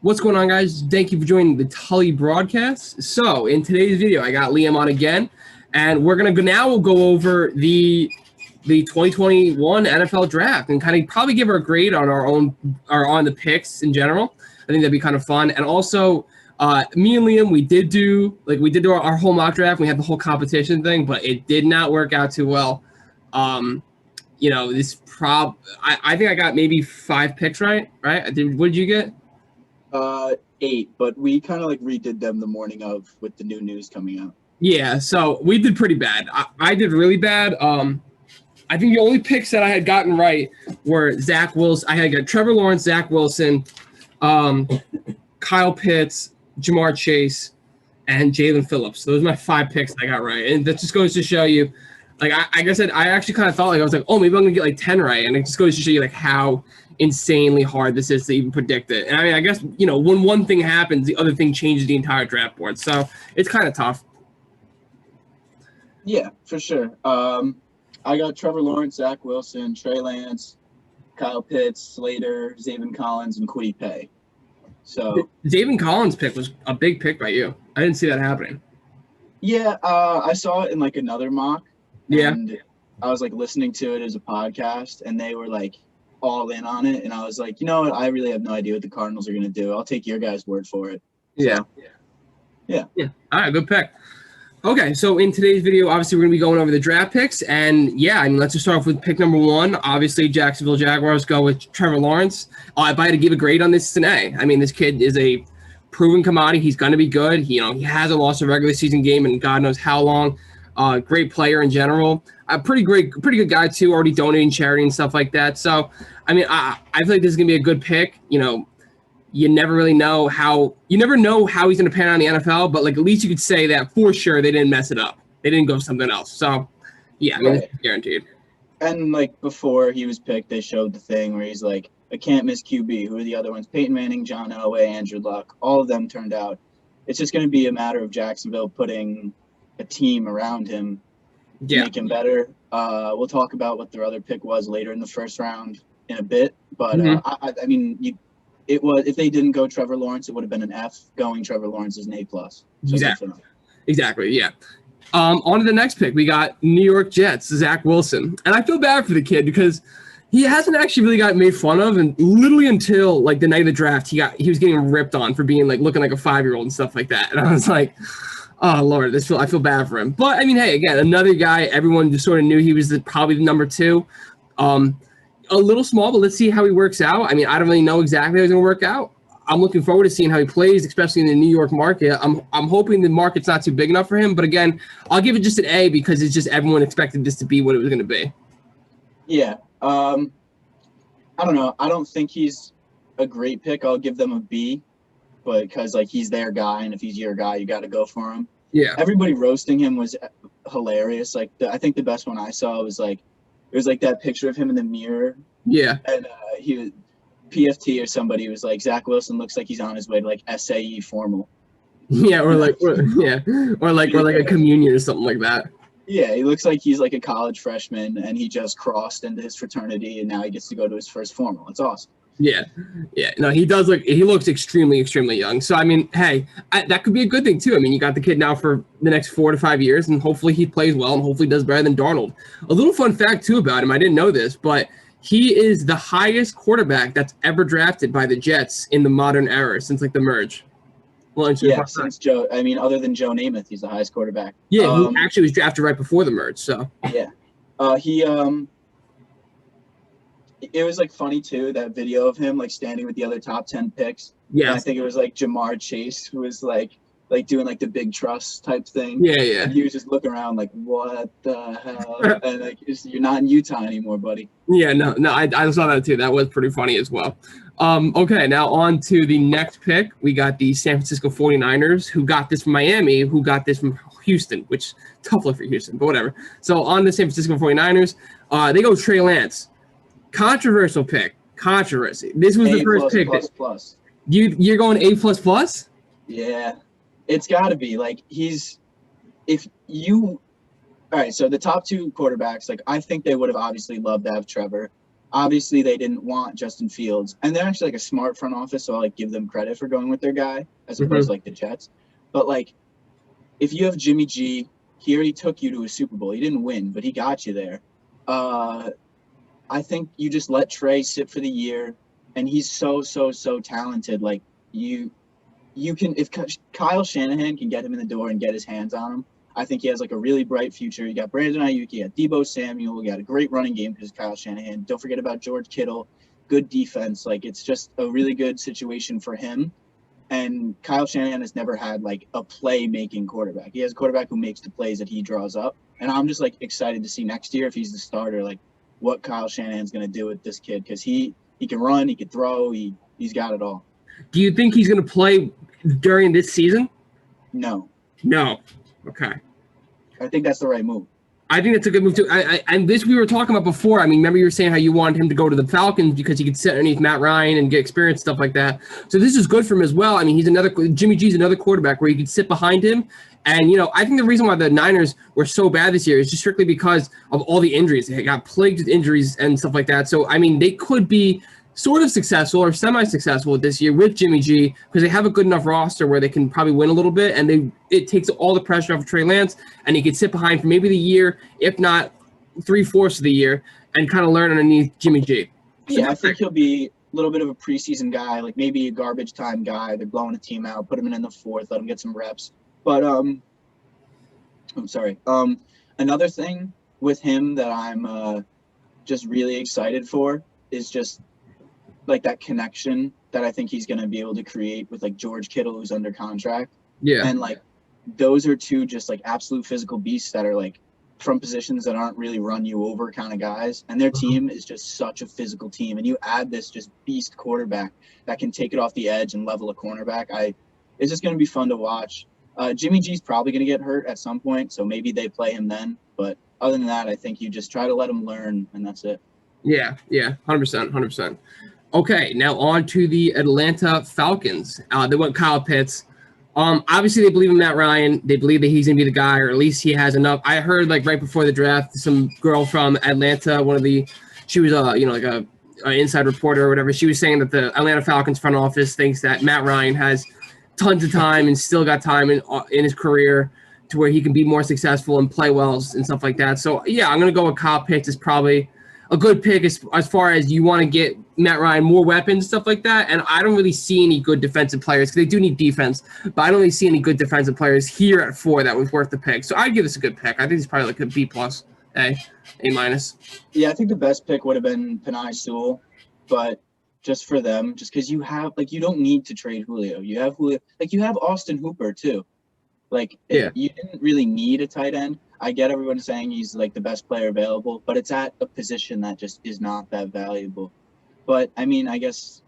What's going on, guys? Thank you for joining the Tully broadcast. So, in today's video, I got Liam on again, and we're gonna we'll go over the 2021 NFL draft and kind of probably give our grade on our own or on the picks in general. I think that'd be kind of fun. And also, me and Liam, we did do our whole mock draft. We had the whole competition thing, but it did not work out too well. I think I got maybe 5 picks right. What did you get? 8, but we kind of like redid them the morning of with the new news coming out. Yeah, so we did pretty bad. I did really bad. I think the only picks that I had gotten right were Zach Wilson. I had got Trevor Lawrence, Zach Wilson, Kyle Pitts, Jamar Chase, and Jalen Phillips. Those are my 5 picks I got right. And that just goes to show you, like I said, I actually kind of thought I was like, oh, maybe I'm gonna get like 10 right. And it just goes to show you like how insanely hard this is to even predict it. And I mean, I guess, when one thing happens, the other thing changes the entire draft board. So it's kind of tough. Yeah, for sure. I got Trevor Lawrence, Zach Wilson, Trey Lance, Kyle Pitts, Slater, Zaven Collins, and Kwity Paye. So Zaven Collins' pick was a big pick by you. I didn't see that happening. Yeah, I saw it in like another mock. Yeah. And I was like listening to it as a podcast, and they were like all in on it. And I was like, you know what? I really have no idea what the Cardinals are going to do. I'll take your guys' word for it. So, yeah. All right, good pick. Okay, so in today's video, obviously, we're going to be going over the draft picks. And, let's just start off with pick number 1. Obviously, Jacksonville Jaguars go with Trevor Lawrence. If I had to give a grade on this, it's an A. I mean, this kid is a proven commodity. He's going to be good. He hasn't lost a regular season game in God knows how long. Great player in general. A pretty good guy, too, already donating charity and stuff like that. So, I mean, I feel like this is going to be a good pick. You never really know how he's going to pan out in the NFL, but like at least you could say that for sure they didn't mess it up. They didn't go something else. So, yeah, I mean, it's guaranteed. And like before he was picked, they showed the thing where he's like, I can't miss QB. Who are the other ones? Peyton Manning, John Elway, Andrew Luck. All of them turned out. It's just going to be a matter of Jacksonville putting a team around him to make him better. We'll talk about what their other pick was later in the first round in a bit. But I mean, it was, if they didn't go Trevor Lawrence, it would have been an F. Going Trevor Lawrence is an A+. So Exactly. Yeah. On to the next pick, we got New York Jets, Zach Wilson, and I feel bad for the kid because he hasn't actually really got made fun of, and literally until like the night of the draft, he was getting ripped on for being like looking like a 5-year-old and stuff like that, and I was like, oh Lord, I feel bad for him. But I mean, hey, again, another guy everyone just sort of knew he was probably the number 2. A little small, but let's see how he works out. I mean, I don't really know exactly how he's going to work out. I'm looking forward to seeing how he plays, especially in the New York market. I'm hoping the market's not too big enough for him. But again, I'll give it just an A because it's just everyone expected this to be what it was going to be. Yeah. I don't know. I don't think he's a great pick. I'll give them a B, but because like he's their guy, and if he's your guy, you got to go for him. Yeah. Everybody roasting him was hilarious. Like I think the best one I saw was like, it was like that picture of him in the mirror. Yeah. And he was PFT or somebody was like, Zach Wilson looks like he's on his way to like SAE formal. Yeah, or like a communion or something like that. Yeah, he looks like he's like a college freshman and he just crossed into his fraternity and now he gets to go to his first formal. It's awesome. Yeah. No, he looks extremely, extremely young. So, I mean, hey, that could be a good thing, too. I mean, you got the kid now for the next 4 to 5 years, and hopefully he plays well and hopefully does better than Darnold. A little fun fact, too, about him. I didn't know this, but he is the highest quarterback that's ever drafted by the Jets in the modern era since, like, the merge. Well, since Joe, I mean, other than Joe Namath, he's the highest quarterback. Yeah, he actually was drafted right before the merge, so. Yeah. It was like funny too, that video of him like standing with the other top 10 picks. Yeah. And I think it was like Jamar Chase who was like doing like the big trust type thing. Yeah. And he was just looking around like, what the hell? And like, you're not in Utah anymore, buddy. Yeah, no, I saw that too. That was pretty funny as well. Okay, now on to the next pick. We got the San Francisco 49ers, who got this from Miami, who got this from Houston, which tough luck for Houston, but whatever. So on the San Francisco 49ers, they go Trey Lance. Controversial pick. Controversy. This was the first pick. Plus. You're going A++? Yeah. It's got to be. Like, all right, so the top 2 quarterbacks, like, I think they would have obviously loved to have Trevor. Obviously, they didn't want Justin Fields, and they're actually like a smart front office, so I'll like give them credit for going with their guy as opposed to like the Jets. But like, if you have Jimmy G, he already took you to a Super Bowl. He didn't win, but he got you there. I think you just let Trey sit for the year, and he's so talented. Like you can, if Kyle Shanahan can get him in the door and get his hands on him, I think he has like a really bright future. You got Brandon Ayuk, you got Deebo Samuel, you got a great running game because Kyle Shanahan. Don't forget about George Kittle, good defense. Like it's just a really good situation for him. And Kyle Shanahan has never had like a play-making quarterback. He has a quarterback who makes the plays that he draws up. And I'm just like excited to see next year if he's the starter, like what Kyle Shanahan's going to do with this kid because he can run, he can throw, he's got it all. Do you think he's going to play during this season? No. Okay. I think that's the right move. I think that's a good move too. And this we were talking about before. I mean, remember you were saying how you wanted him to go to the Falcons because he could sit underneath Matt Ryan and get experience, stuff like that. So this is good for him as well. I mean, Jimmy G's another quarterback where you can sit behind him. And, I think the reason why the Niners were so bad this year is just strictly because of all the injuries. They got plagued with injuries and stuff like that. So, I mean, they could be sort of successful or semi-successful this year with Jimmy G because they have a good enough roster where they can probably win a little bit, and it takes all the pressure off of Trey Lance, and he can sit behind for maybe the year, if not 3/4 of the year, and kind of learn underneath Jimmy G. Yeah, I think he'll be a little bit of a preseason guy, like maybe a garbage time guy. They're blowing a team out, put him in the fourth, let him get some reps. But I'm sorry. Another thing with him that I'm just really excited for is just like that connection that I think he's going to be able to create with like George Kittle, who's under contract. Yeah. And like those are two just like absolute physical beasts that are like from positions that aren't really run you over kind of guys. And their team is just such a physical team. And you add this just beast quarterback that can take it off the edge and level a cornerback. It's just going to be fun to watch. Jimmy G's probably going to get hurt at some point, so maybe they play him then. But other than that, I think you just try to let him learn, and that's it. Yeah, 100%. Okay, now on to the Atlanta Falcons. They went Kyle Pitts. Obviously, they believe in Matt Ryan. They believe that he's going to be the guy, or at least he has enough. I heard, like, right before the draft, some girl from Atlanta, she was, like an inside reporter or whatever. She was saying that the Atlanta Falcons front office thinks that Matt Ryan has tons of time and still got time in his career to where he can be more successful and play well and stuff like that. So, yeah, I'm going to go with Kyle Pitts is probably a good pick as far as you want to get Matt Ryan more weapons, stuff like that. And I don't really see any good defensive players because they do need defense, but I don't really see any good defensive players here at 4 that was worth the pick. So I'd give this a good pick. I think it's probably like a B+, A-. Yeah, I think the best pick would have been Penei Sewell, but just for them, just because you have, like, you don't need to trade Julio. You have Julio. Like, you have Austin Hooper, too. Like, yeah. You didn't really need a tight end. I get everyone saying he's, like, the best player available, but it's at a position that just is not that valuable. But, I mean, I guess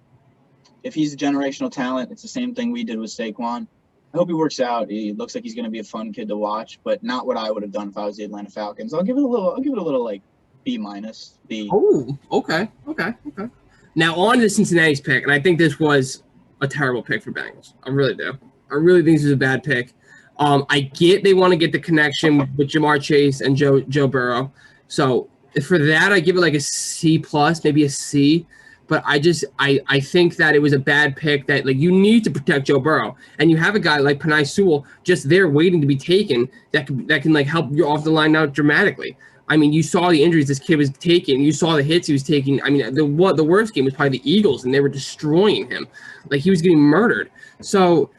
if he's a generational talent, it's the same thing we did with Saquon. I hope he works out. He looks like he's going to be a fun kid to watch, but not what I would have done if I was the Atlanta Falcons. I'll give it a little like B-, B. Oh, okay. Now on to Cincinnati's pick, and I think this was a terrible pick for Bengals. I really do. I really think this is a bad pick. I get they want to get the connection with Jamar Chase and Joe Burrow. So for that, I give it like a C+, maybe a C. But I think that it was a bad pick that, like, you need to protect Joe Burrow. And you have a guy like Penei Sewell just there waiting to be taken that can like, help you off the line out dramatically. I mean, you saw the injuries this kid was taking. You saw the hits he was taking. I mean, the worst game was probably the Eagles, and they were destroying him. Like, he was getting murdered. So,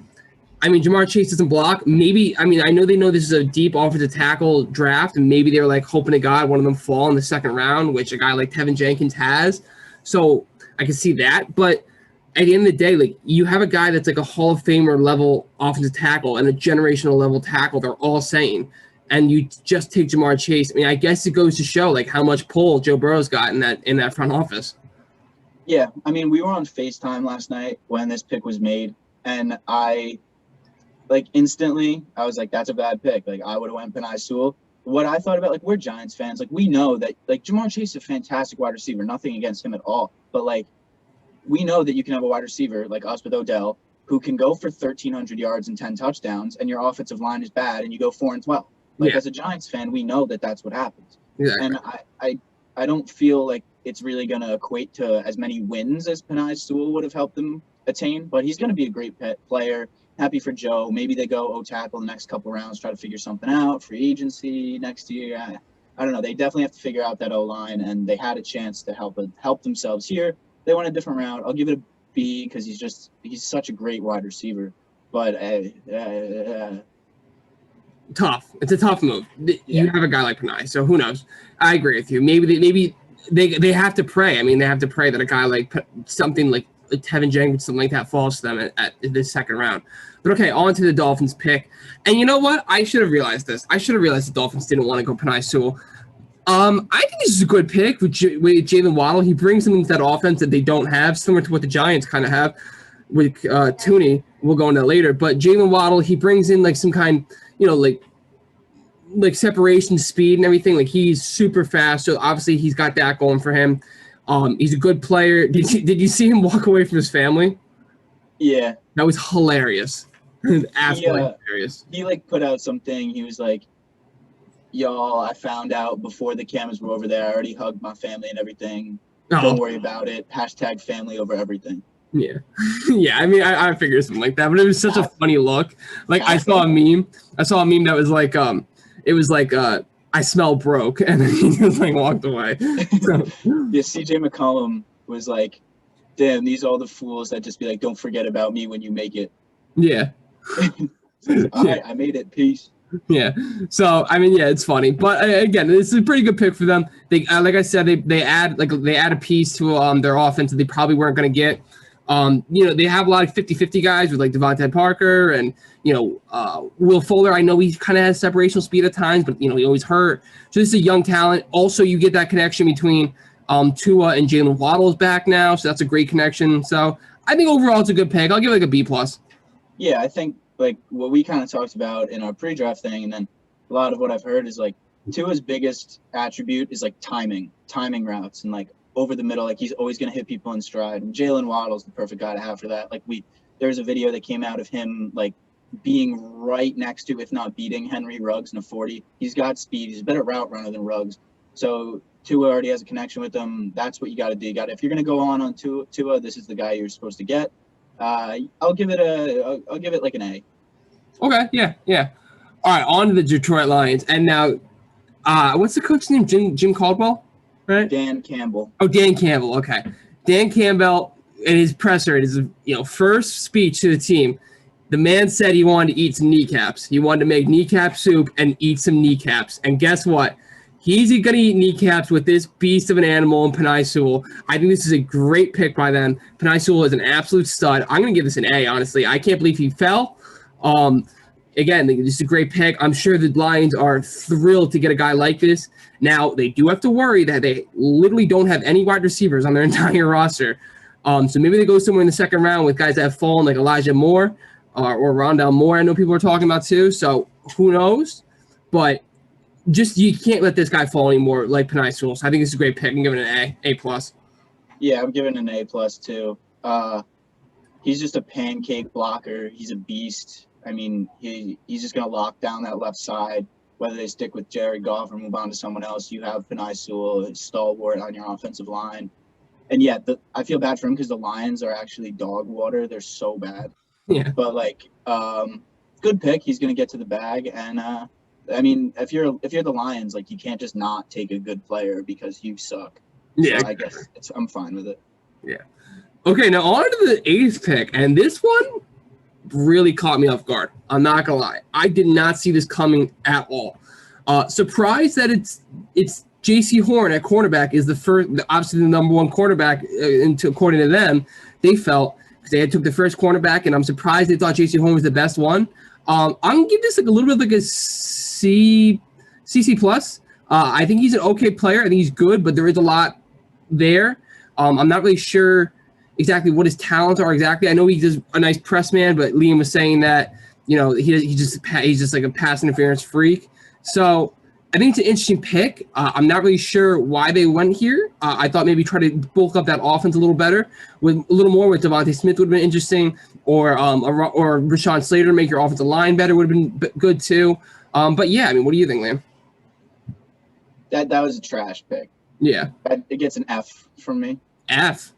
I mean, Jamar Chase doesn't block. Maybe, I mean, I know they know this is a deep offensive tackle draft, and maybe they're, like, hoping to God one of them fall in the second round, which a guy like Tevin Jenkins has. So I can see that. But at the end of the day, like, you have a guy that's like a Hall of Famer level offensive tackle and a generational level tackle. They're all saying. And you just take Jamar Chase. I mean, I guess it goes to show like how much pull Joe Burrow's got in that front office. Yeah, I mean, we were on FaceTime last night when this pick was made, and I, like, instantly I was like, that's a bad pick. Like, I would have went Penei Sewell. What I thought about, like, we're Giants fans. Like, we know that, like, Jamar Chase is a fantastic wide receiver. Nothing against him at all. But, like, we know that you can have a wide receiver like us with Odell who can go for 1,300 yards and 10 touchdowns, and your offensive line is bad, and you go 4-12. Like, as a Giants fan, we know that that's what happens. Exactly. And I don't feel like it's really going to equate to as many wins as Penei Sewell would have helped them attain. But he's going to be a great player. Happy for Joe. Maybe they go O-tackle the next couple rounds, try to figure something out. Free agency next year. I don't know. They definitely have to figure out that O-line, and they had a chance to help themselves here. They went a different route. I'll give it a B because he's such a great wide receiver. But tough. It's a tough move. You Yeah. have a guy like Penei, so who knows? I agree with you. Maybe they have to pray. I mean, they have to pray that a guy like something like Tevin Jenkins, something like that, falls to them at this second round. But okay, on to the Dolphins pick. And you know what? I should have realized this. I should have realized the Dolphins didn't want to go Penei Sewell. I think this is a good pick with Jalen Waddle. He brings them into that offense that they don't have, similar to what the Giants kind of have with Tooney. We'll go into that later. But Jalen Waddle, he brings in like some kind, like separation, speed, and everything. Like he's super fast. So obviously he's got that going for him. He's a good player. Did you see him walk away from his family? Yeah. That was hilarious. Absolutely hilarious. He like put out something. He was like, y'all, I found out before the cameras were over there. I already hugged my family and everything. Don't worry about it. # family over everything. Yeah. Yeah. I mean, I figured something like that, but it was such a funny look. Like I saw a meme that was like, I smell broke. And then he just like walked away. So. Yeah. CJ McCollum was like, damn, these are all the fools that just be like, don't forget about me when you make it. Yeah. All right, I made it. Peace. Yeah. So I mean, yeah, it's funny, but again, this is a pretty good pick for them. They, like I said, they add a piece to their offense that they probably weren't going to get. They have a lot of 50-50 guys with like Devontae Parker and Will Fuller. I know he kind of has separational speed at times, but he always hurt. So this is a young talent. Also, you get that connection between Tua and Jalen Waddle's back now, so that's a great connection. So I think overall it's a good pick. I'll give it like a B+. Yeah, I think like what we kind of talked about in our pre-draft thing, and then a lot of what I've heard is like Tua's biggest attribute is like timing routes and like over the middle, like he's always going to hit people in stride. And Jalen Waddle's the perfect guy to have for that. Like there's a video that came out of him like being right next to, if not beating, Henry Ruggs in a 40. He's got speed. He's a better route runner than Ruggs. So Tua already has a connection with them. That's what you got to do. If you're going to go on Tua, this is the guy you're supposed to get. I'll give it like an A. Okay, yeah. All right, on to the Detroit Lions. And now, what's the coach's name? Jim Caldwell, right? Dan Campbell. Oh, Dan Campbell. Okay, Dan Campbell in his presser, his first speech to the team, the man said he wanted to eat some kneecaps. He wanted to make kneecap soup and eat some kneecaps. And guess what? He's going to eat kneecaps with this beast of an animal in Penei Sewell. I think this is a great pick by them. Penei Sewell is an absolute stud. I'm going to give this an A, honestly. I can't believe he fell. Again, this is a great pick. I'm sure the Lions are thrilled to get a guy like this. Now, they do have to worry that they literally don't have any wide receivers on their entire roster. So maybe they go somewhere in the second round with guys that have fallen, like Elijah Moore or Rondale Moore. I know people are talking about too. So who knows? But just you can't let this guy fall anymore like Penei Sewell. So I think this is a great pick. I'm giving it an A+. Yeah, I'm giving it an A+ too. He's just a pancake blocker. He's a beast. I mean, he's just going to lock down that left side. Whether they stick with Jared Goff or move on to someone else, you have Penei Sewell, a stalwart on your offensive line. And yeah, I feel bad for him because the Lions are actually dog water. They're so bad. Yeah. But like, good pick. He's going to get to the bag. And I mean, if you're the Lions, like you can't just not take a good player because you suck. Yeah. So I guess I'm fine with it. Yeah. Okay, now on to the 8th pick, and this one really caught me off guard. I'm not gonna lie, I did not see this coming at all. Surprised that it's J.C. Horn at cornerback is the first, obviously the number one cornerback. According to them, they felt because they had took the first cornerback, and I'm surprised they thought J.C. Horn was the best one. I'm gonna give this like a little bit like a CC+. I think he's an okay player. I think he's good, but there is a lot there. I'm not really sure exactly what his talents are exactly. I know he's just a nice press man, but Liam was saying that, he's just like a pass interference freak. So I think it's an interesting pick. I'm not really sure why they went here. I thought maybe try to bulk up that offense a little better with a little more with Devontae Smith would have been interesting, or Rashawn Slater, make your offensive line better would have been good too. But yeah, I mean, what do you think, Liam? That was a trash pick. Yeah. It gets an F from me. F.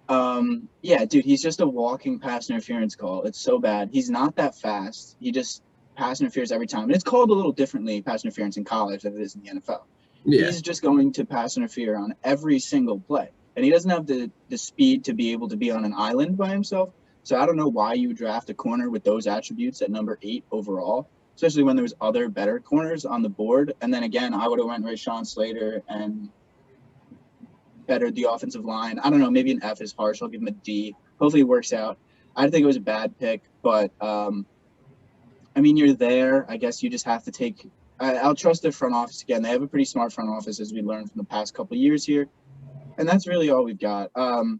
Yeah, dude, he's just a walking pass interference call. It's so bad. He's not that fast. He just pass interferes every time. And it's called a little differently, pass interference in college than it is in the NFL. Yeah. He's just going to pass interfere on every single play. And he doesn't have the speed to be able to be on an island by himself. So I don't know why you would draft a corner with those attributes at number 8 overall, especially when there's other better corners on the board. And then again, I would have went Rashawn Slater and bettered the offensive line. I don't know, maybe an F is harsh. I'll give him a D. Hopefully it works out. I think it was a bad pick, but I mean, you're there. I guess you just have to take I'll trust their front office again. They have a pretty smart front office, as we learned from the past couple of years here. And that's really all we've got. And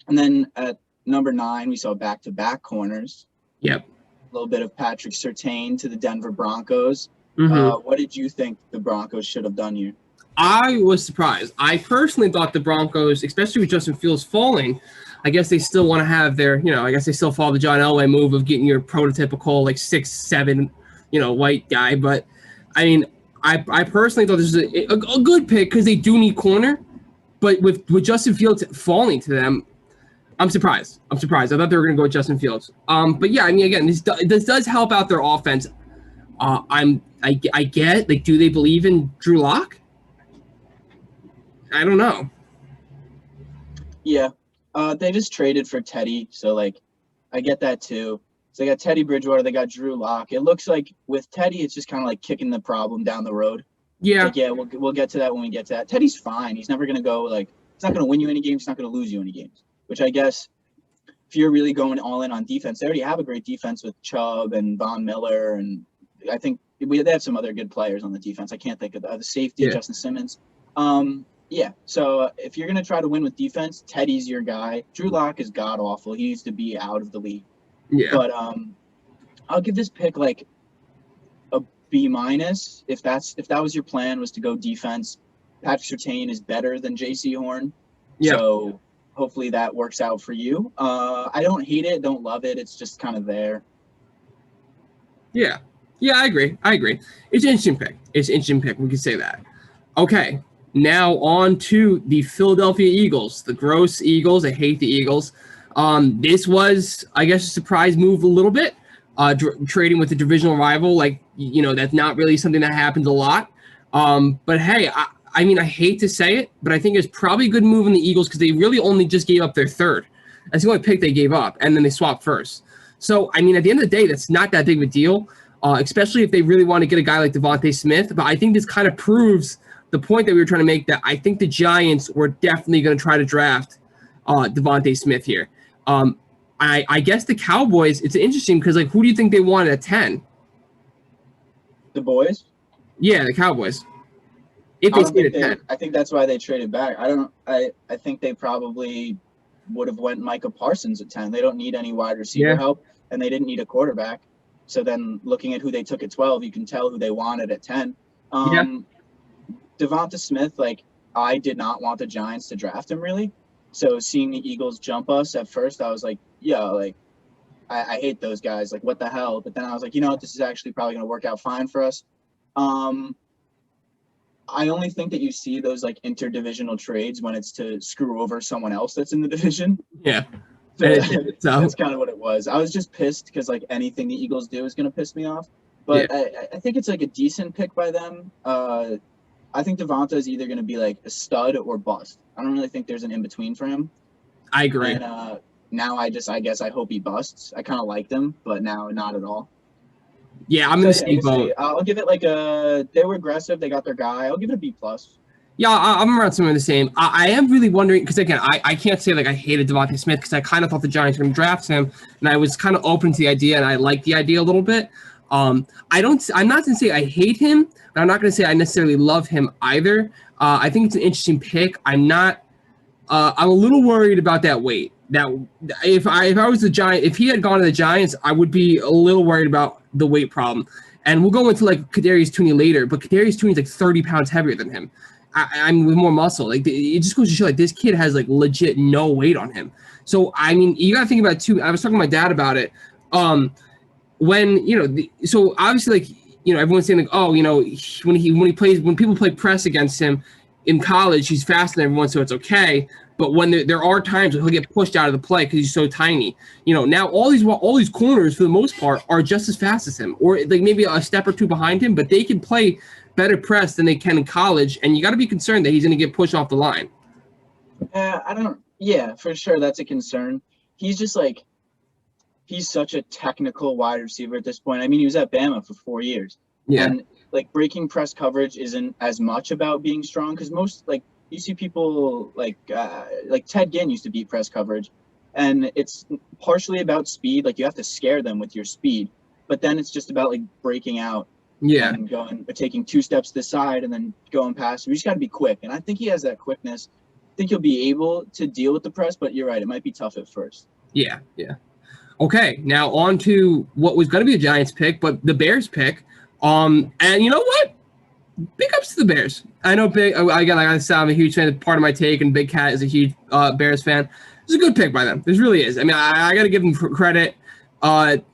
then at number 9, we saw back-to-back corners. Yep. A little bit of Patrick Surtain to the Denver Broncos. Mm-hmm. What did you think the Broncos should have done here? I was surprised. I personally thought the Broncos, especially with Justin Fields falling, I guess they still want to have their, I guess they still follow the John Elway move of getting your prototypical, 6'7", white guy. But, I mean, I personally thought this was a good pick because they do need corner. But with Justin Fields falling to them, I'm surprised. I thought they were going to go with Justin Fields. But, yeah, I mean, again, this does help out their offense. I get, do they believe in Drew Lock? I don't know. Yeah. They just traded for Teddy, so I get that too. So they got Teddy Bridgewater, they got Drew Lock. It looks like with Teddy, it's just kind of like kicking the problem down the road. Yeah. Yeah, we'll get to that when we get to that. Teddy's fine. He's never gonna go he's not gonna win you any games. He's not gonna lose you any games. Which I guess if you're really going all in on defense, they already have a great defense with Chubb and Von Miller, and I think they have some other good players on the defense. I can't think of the safety, Justin Simmons. Yeah, so if you're going to try to win with defense, Teddy's your guy. Drew Lock is god-awful. He needs to be out of the league. Yeah. But I'll give this pick a B-. If that was your plan, was to go defense. Patrick Surtain is better than J.C. Horn. Yeah. So hopefully that works out for you. I don't hate it, don't love it. It's just kind of there. Yeah. Yeah, I agree. It's an interesting pick. We can say that. Okay. Now on to the Philadelphia Eagles, the gross Eagles. I hate the Eagles. This was, I guess, a surprise move a little bit, trading with a divisional rival. That's not really something that happens a lot. But hey, I mean, I hate to say it, but I think it's probably a good move in the Eagles because they really only just gave up their third. That's the only pick they gave up, and then they swapped first. So, I mean, at the end of the day, that's not that big of a deal, especially if they really want to get a guy like Devontae Smith. But I think this kind of proves the point that we were trying to make, that I think the Giants were definitely going to try to draft Devontae Smith here. I guess the Cowboys, it's interesting because, who do you think they wanted at 10? The boys? Yeah, the Cowboys. If they stayed at 10. I think that's why they traded back. I think they probably would have went Micah Parsons at 10. They don't need any wide receiver help, and they didn't need a quarterback. So then looking at who they took at 12, you can tell who they wanted at 10. Devonta Smith, I did not want the Giants to draft him, really. So seeing the Eagles jump us at first, I was like, I hate those guys. What the hell? But then I was like, you know what? This is actually probably going to work out fine for us. I only think that you see those, interdivisional trades when it's to screw over someone else that's in the division. Yeah. So that's kind of what it was. I was just pissed because, anything the Eagles do is going to piss me off. But I think it's, a decent pick by them. I think Devonta is either going to be a stud or bust. I don't really think there's an in-between for him. I agree. And now I guess I hope he busts. I kind of liked him, but now not at all. Yeah, I'm in the same boat. I'll give it they were aggressive. They got their guy. I'll give it a B+. Yeah, I'm around somewhere the same. I am really wondering, because again, I can't say I hated Devontae Smith because I kind of thought the Giants were going to draft him, and I was kind of open to the idea, and I liked the idea a little bit. I'm not going to say I hate him, but I'm not going to say I necessarily love him either. I think it's an interesting pick. I'm a little worried about that weight. That if I was the Giant, if he had gone to the Giants, I would be a little worried about the weight problem. And we'll go into Kadarius Toney later, but Kadarius Toney's 30 pounds heavier than him. I'm with more muscle. It just goes to show this kid has legit no weight on him. So I mean, you got to think about it too. I was talking to my dad about it. When so obviously everyone's saying when people play press against him, in college, he's faster than everyone, so it's okay. But when there are times when he'll get pushed out of the play because he's so tiny. Now all these corners for the most part are just as fast as him, or like maybe a step or two behind him, but they can play better press than they can in college, and you got to be concerned that he's going to get pushed off the line. Yeah, for sure, that's a concern. He's just like, he's such a technical wide receiver at this point. I mean, he was at Bama for 4 years. Yeah. And like breaking press coverage isn't as much about being strong, because most, like, you see people like Ted Ginn used to beat press coverage, and it's partially about speed. Like, you have to scare them with your speed, but then it's just about like breaking out. Yeah. And taking 2 steps to the side and then going past. We just got to be quick, and I think he has that quickness. I think he'll be able to deal with the press, but you're right, it might be tough at first. Yeah. Okay, now on to what was going to be a Giants pick, but the Bears pick. And you know what? Big ups to the Bears. I know I'm a huge fan. Part of my take, and Big Cat is a huge Bears fan. It's a good pick by them. This really is. I mean, I got to give them credit.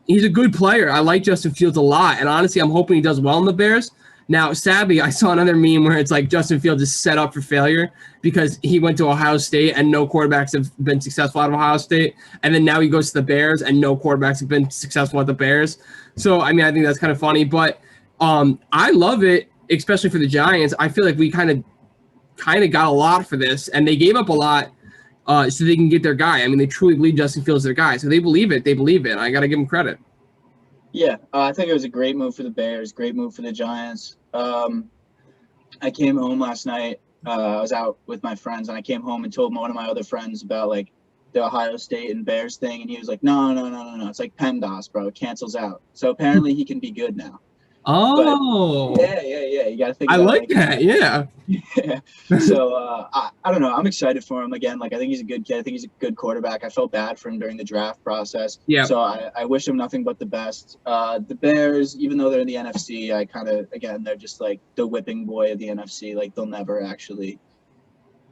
He's a good player. I like Justin Fields a lot, and honestly, I'm hoping he does well in the Bears. Now, sadly, I saw another meme where it's like Justin Fields is set up for failure because he went to Ohio State and no quarterbacks have been successful out of Ohio State, and then now he goes to the Bears and no quarterbacks have been successful at the Bears. So, I mean, I think that's kind of funny, but I love it, especially for the Giants. I feel like we kind of got a lot for this, and they gave up a lot so they can get their guy. I mean, they truly believe Justin Fields is their guy, so they believe it. I got to give them credit. Yeah, I think it was a great move for the Bears, great move for the Giants. I came home last night. I was out with my friends, and I came home and told one of my other friends about like the Ohio State and Bears thing, and he was like, "No, it's like PEMDAS, bro. It cancels out." So apparently he can be good now. Oh, but yeah. You got to think. I like that. Yeah. So I don't know. I'm excited for him again. Like, I think he's a good kid. I think he's a good quarterback. I felt bad for him during the draft process. Yeah. So I wish him nothing but the best. The Bears, even though they're in the NFC, I kind of, again, they're just like the whipping boy of the NFC. Like, they'll never actually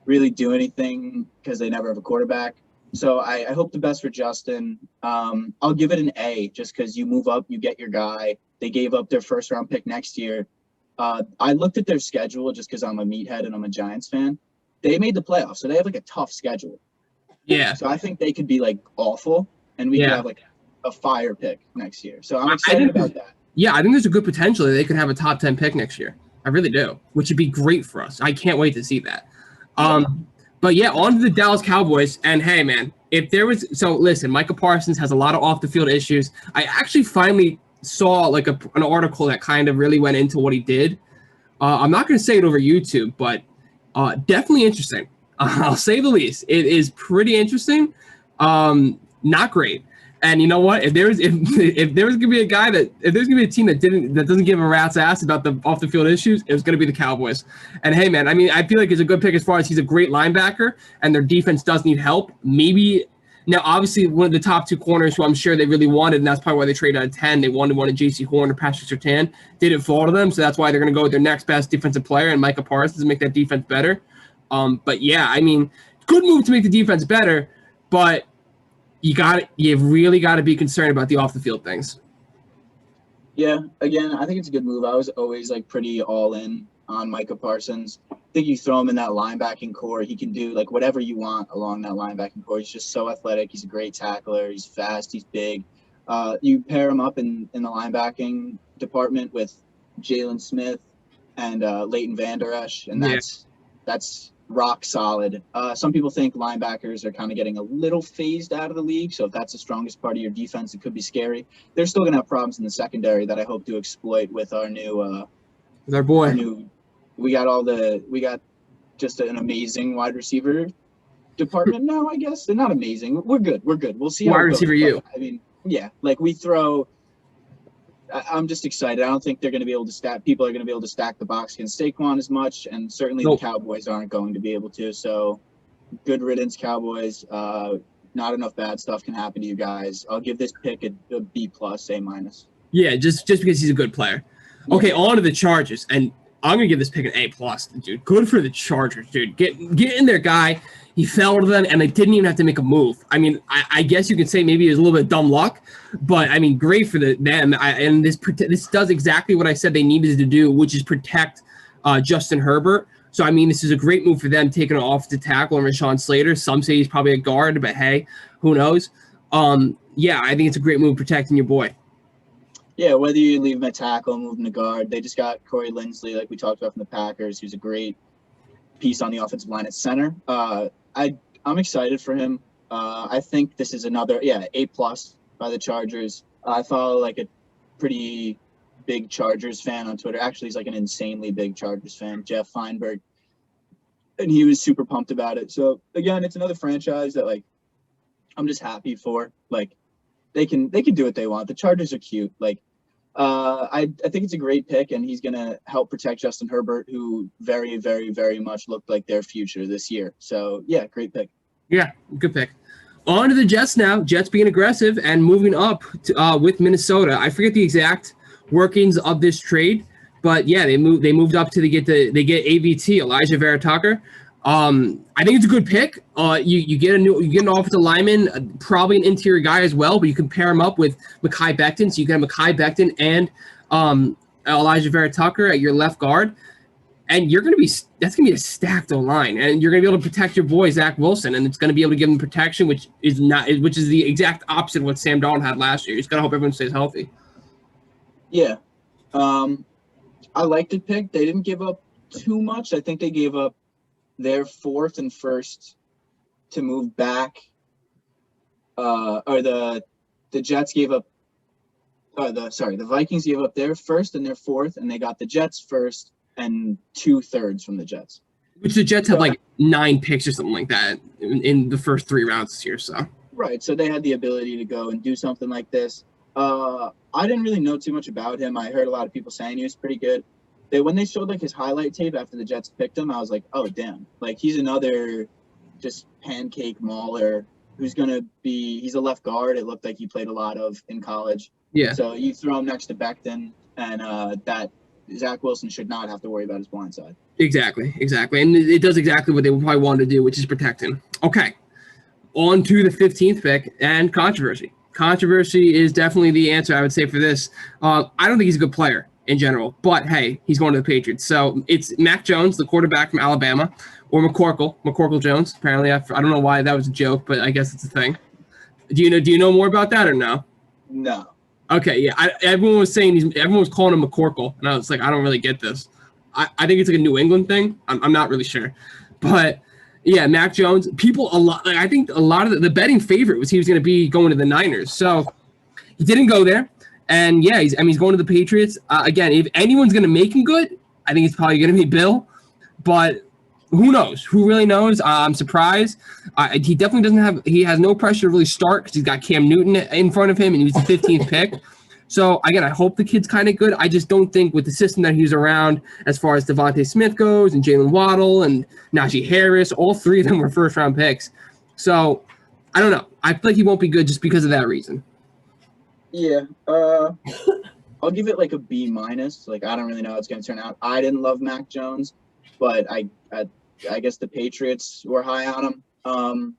really do anything because they never have a quarterback. So I hope the best for Justin. I'll give it an A just because you move up, you get your guy. They gave up their first round pick next year. I looked at their schedule just because I'm a meathead and I'm a Giants fan. They made the playoffs, so they have like a tough schedule. Yeah. So I think they could be like awful, and we could have like a fire pick next year. So I'm excited about that. Yeah, I think there's a good potential that they could have a top 10 pick next year. I really do, which would be great for us. I can't wait to see that. But yeah, on to the Dallas Cowboys. And hey, man, listen, Micah Parsons has a lot of off the field issues. I actually finally saw like an article that kind of really went into what he did. I'm not going to say it over YouTube, but definitely interesting. I'll say the least. It is pretty interesting. Not great. And you know what? If there's gonna be a team that doesn't give a rat's ass about the off the field issues, it was gonna be the Cowboys. And hey, man, I mean, I feel like it's a good pick as far as he's a great linebacker, and their defense does need help. Maybe now, obviously, one of the top 2 corners who I'm sure they really wanted, and that's probably why they traded out of 10. They wanted one of J.C. Horn or Patrick Surtain. Didn't fall to them, so that's why they're gonna go with their next best defensive player and Micah Parsons to make that defense better. But yeah, I mean, good move to make the defense better, but you really got to be concerned about the off the field things. Yeah, again, I think it's a good move. I was always like pretty all in on Micah Parsons. I think you throw him in that linebacking core, he can do like whatever you want along that linebacking core. He's just so athletic. He's a great tackler. He's fast. He's big. You pair him up in the linebacking department with Jalen Smith and Leighton Vander Esch, and that's rock solid. Some people think linebackers are kind of getting a little phased out of the league, so if that's the strongest part of your defense, it could be scary. They're still going to have problems in the secondary that I hope to exploit with our new with our boy. We got just an amazing wide receiver department now, I guess. They're not amazing. We're good. We'll see how wide receiver you. I mean, yeah, like we throw. I'm just excited. I don't think they're going to be able to stack. People are going to be able to stack the box against Saquon as much, and certainly the Cowboys aren't going to be able to. So, good riddance, Cowboys. Not enough bad stuff can happen to you guys. I'll give this pick a B+, A-. Yeah, just because he's a good player. Okay, on to the Chargers, and I'm gonna give this pick an A+, dude. Good for the Chargers, dude. Get in there, guy. He fell to them, and they didn't even have to make a move. I mean, I guess you could say maybe it was a little bit of dumb luck, but I mean, great for them. And this does exactly what I said they needed to do, which is protect Justin Herbert. So, I mean, this is a great move for them, taking an offensive tackle and Rashawn Slater. Some say he's probably a guard, but hey, who knows? Yeah, I think it's a great move protecting your boy. Yeah, whether you leave him at tackle and move him to guard, they just got Corey Linsley, like we talked about from the Packers, who's a great piece on the offensive line at center. I'm excited for him. I think this is another, A+ by the Chargers. I follow like a pretty big Chargers fan on Twitter. Actually, he's like an insanely big Chargers fan, Jeff Feinberg, and he was super pumped about it. So again, it's another franchise that like I'm just happy for. Like they can do what they want. The Chargers are cute. Like I think it's a great pick, and he's gonna help protect Justin Herbert, who very, very, very much looked like their future this year. So yeah, great pick. Yeah, good pick. On to the Jets now. Jets being aggressive and moving up to, with Minnesota. I forget the exact workings of this trade, but yeah, they moved up to they get AVT, Elijah Vera Tucker. I think it's a good pick. You get an offensive lineman, probably an interior guy as well, but you can pair him up with Mekhi Becton, so you can have Mekhi Becton and Elijah Vera Tucker at your left guard, and that's gonna be a stacked O-line, and you're gonna be able to protect your boy Zach Wilson, and it's gonna be able to give him protection, which is the exact opposite of what Sam Darnold had last year. You just gotta hope everyone stays healthy. Yeah, I liked the pick. They didn't give up too much. I think they gave up their 4th and 1st to move back, or the Jets gave up. The Vikings gave up their 1st and their 4th, and they got the Jets 1st and 2/3 from the Jets. Which the Jets have like 9 picks or something like that in the first 3 rounds this year. So right, so they had the ability to go and do something like this. I didn't really know too much about him. I heard a lot of people saying he was pretty good. When they showed like his highlight tape after the Jets picked him, I was like, oh damn, like he's another just pancake mauler who's he's a left guard. It looked like he played a lot of in college. Yeah. So you throw him next to Becton, and that Zach Wilson should not have to worry about his blind side. Exactly. And it does exactly what they probably wanted to do, which is protect him. Okay. On to the 15th pick and controversy. Controversy is definitely the answer, I would say, for this. I don't think he's a good player in general, but hey, he's going to the Patriots. So it's Mac Jones, the quarterback from Alabama, or McCorkle Jones. Apparently, I don't know why that was a joke, but I guess it's a thing. Do you know more about that or no? No. Okay, yeah. Everyone was calling him McCorkle, and I was like, I don't really get this. I think it's like a New England thing. I'm not really sure, but yeah, Mac Jones. I think a lot of the betting favorite was he was going to be going to the Niners. So he didn't go there. And yeah, he's going to the Patriots. Again, if anyone's going to make him good, I think it's probably going to be Bill. But who knows? Who really knows? I'm surprised. He definitely he has no pressure to really start because he's got Cam Newton in front of him and he's the 15th pick. So again, I hope the kid's kind of good. I just don't think with the system that he's around, as far as Devontae Smith goes and Jalen Waddle and Najee Harris, all 3 of them were first-round picks. So I don't know. I feel like he won't be good just because of that reason. Yeah, I'll give it like a B-. Like I don't really know how it's going to turn out. I didn't love Mac Jones, but I guess the Patriots were high on him.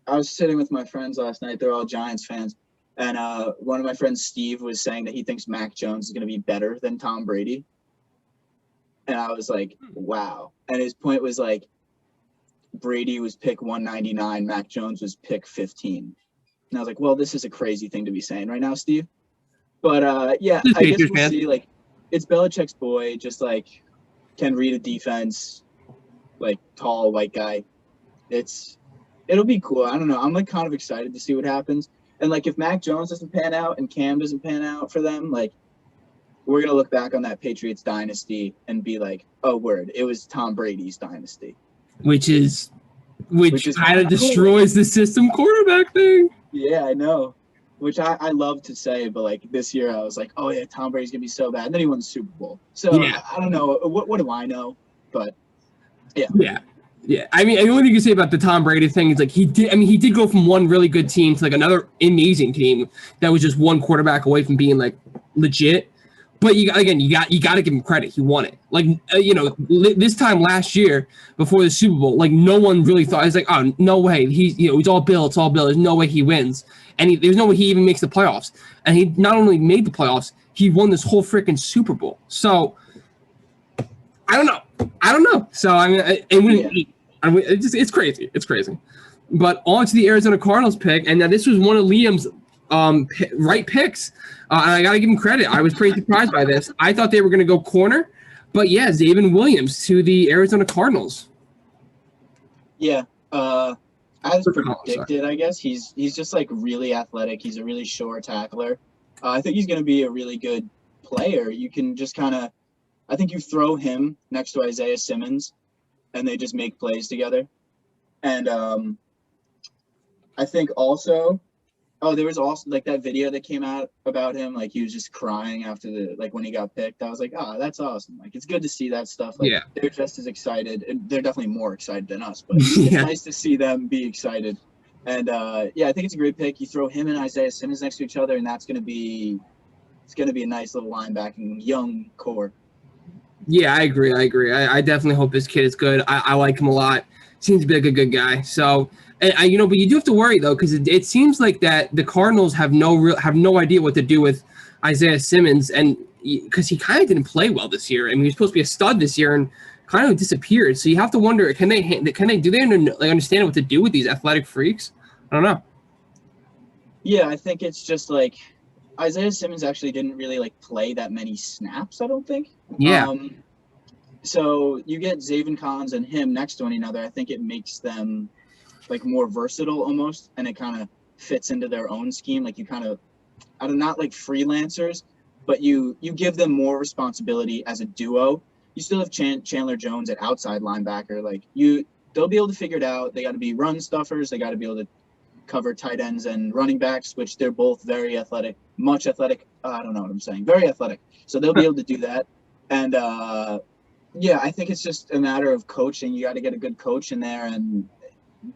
I was sitting with my friends last night. They're all Giants fans, and one of my friends, Steve, was saying that he thinks Mac Jones is going to be better than Tom Brady. And I was like, wow. And his point was like, Brady was pick 199, Mac Jones was pick 15. And I was like, well, this is a crazy thing to be saying right now, Steve. But yeah, I guess we'll see. Like, it's Belichick's boy, just like can read a defense, like tall white guy. It'll be cool. I don't know. I'm like kind of excited to see what happens. And like if Mac Jones doesn't pan out and Cam doesn't pan out for them, like we're gonna look back on that Patriots dynasty and be like, oh word, it was Tom Brady's dynasty. Which kind of destroys the system quarterback thing. Yeah, I know. Which I love to say, but like this year I was like, oh yeah, Tom Brady's gonna be so bad. And then he won the Super Bowl. So yeah. I don't know. What do I know? But yeah. Yeah. I mean, the only thing you can say about the Tom Brady thing is like he did go from one really good team to like another amazing team that was just one quarterback away from being like legit. But you got to give him credit. He won it. Like, this time last year before the Super Bowl, like no one really thought, it's like, oh, no way. He's all Bill. It's all Bill. There's no way he wins. And there's no way he even makes the playoffs. And he not only made the playoffs, he won this whole freaking Super Bowl. So I don't know. I don't know. So I mean, it's crazy. It's crazy. But on to the Arizona Cardinals pick, and now this was one of Liam's right picks, and I got to give him credit. I was pretty surprised by this. I thought they were going to go corner, but yeah, Xavier Williams to the Arizona Cardinals. Yeah, as predicted, I guess he's just like really athletic. He's a really sure tackler. I think he's going to be a really good player. You can just kind of, I think you throw him next to Isaiah Simmons, and they just make plays together. And I think also, there was also like that video that came out about him, like he was just crying after when he got picked. I was like, that's awesome. Like it's good to see that stuff. Like they're just as excited, and they're definitely more excited than us, but it's nice to see them be excited. And I think it's a great pick. You throw him and Isaiah Simmons next to each other, and it's gonna be a nice little linebacking young core. Yeah, I agree. I definitely hope this kid is good. I like him a lot. Seems to be like a good guy. So, but you do have to worry though, because it seems like that the Cardinals have no idea what to do with Isaiah Simmons, and because he kind of didn't play well this year. I mean, he was supposed to be a stud this year and kind of disappeared. So you have to wonder, do they understand what to do with these athletic freaks? I don't know. Yeah, I think it's just like Isaiah Simmons actually didn't really like play that many snaps, I don't think. Yeah. So you get Zaven Collins and him next to one another. I think it makes them like more versatile almost, and it kind of fits into their own scheme. Like you kind of, not like freelancers, but you give them more responsibility as a duo. You still have Chandler Jones at outside linebacker. Like they'll be able to figure it out. They got to be run stuffers. They got to be able to cover tight ends and running backs, which they're both very athletic, much athletic. I don't know what I'm saying. Very athletic. So they'll be able to do that. And I think it's just a matter of coaching. You got to get a good coach in there, and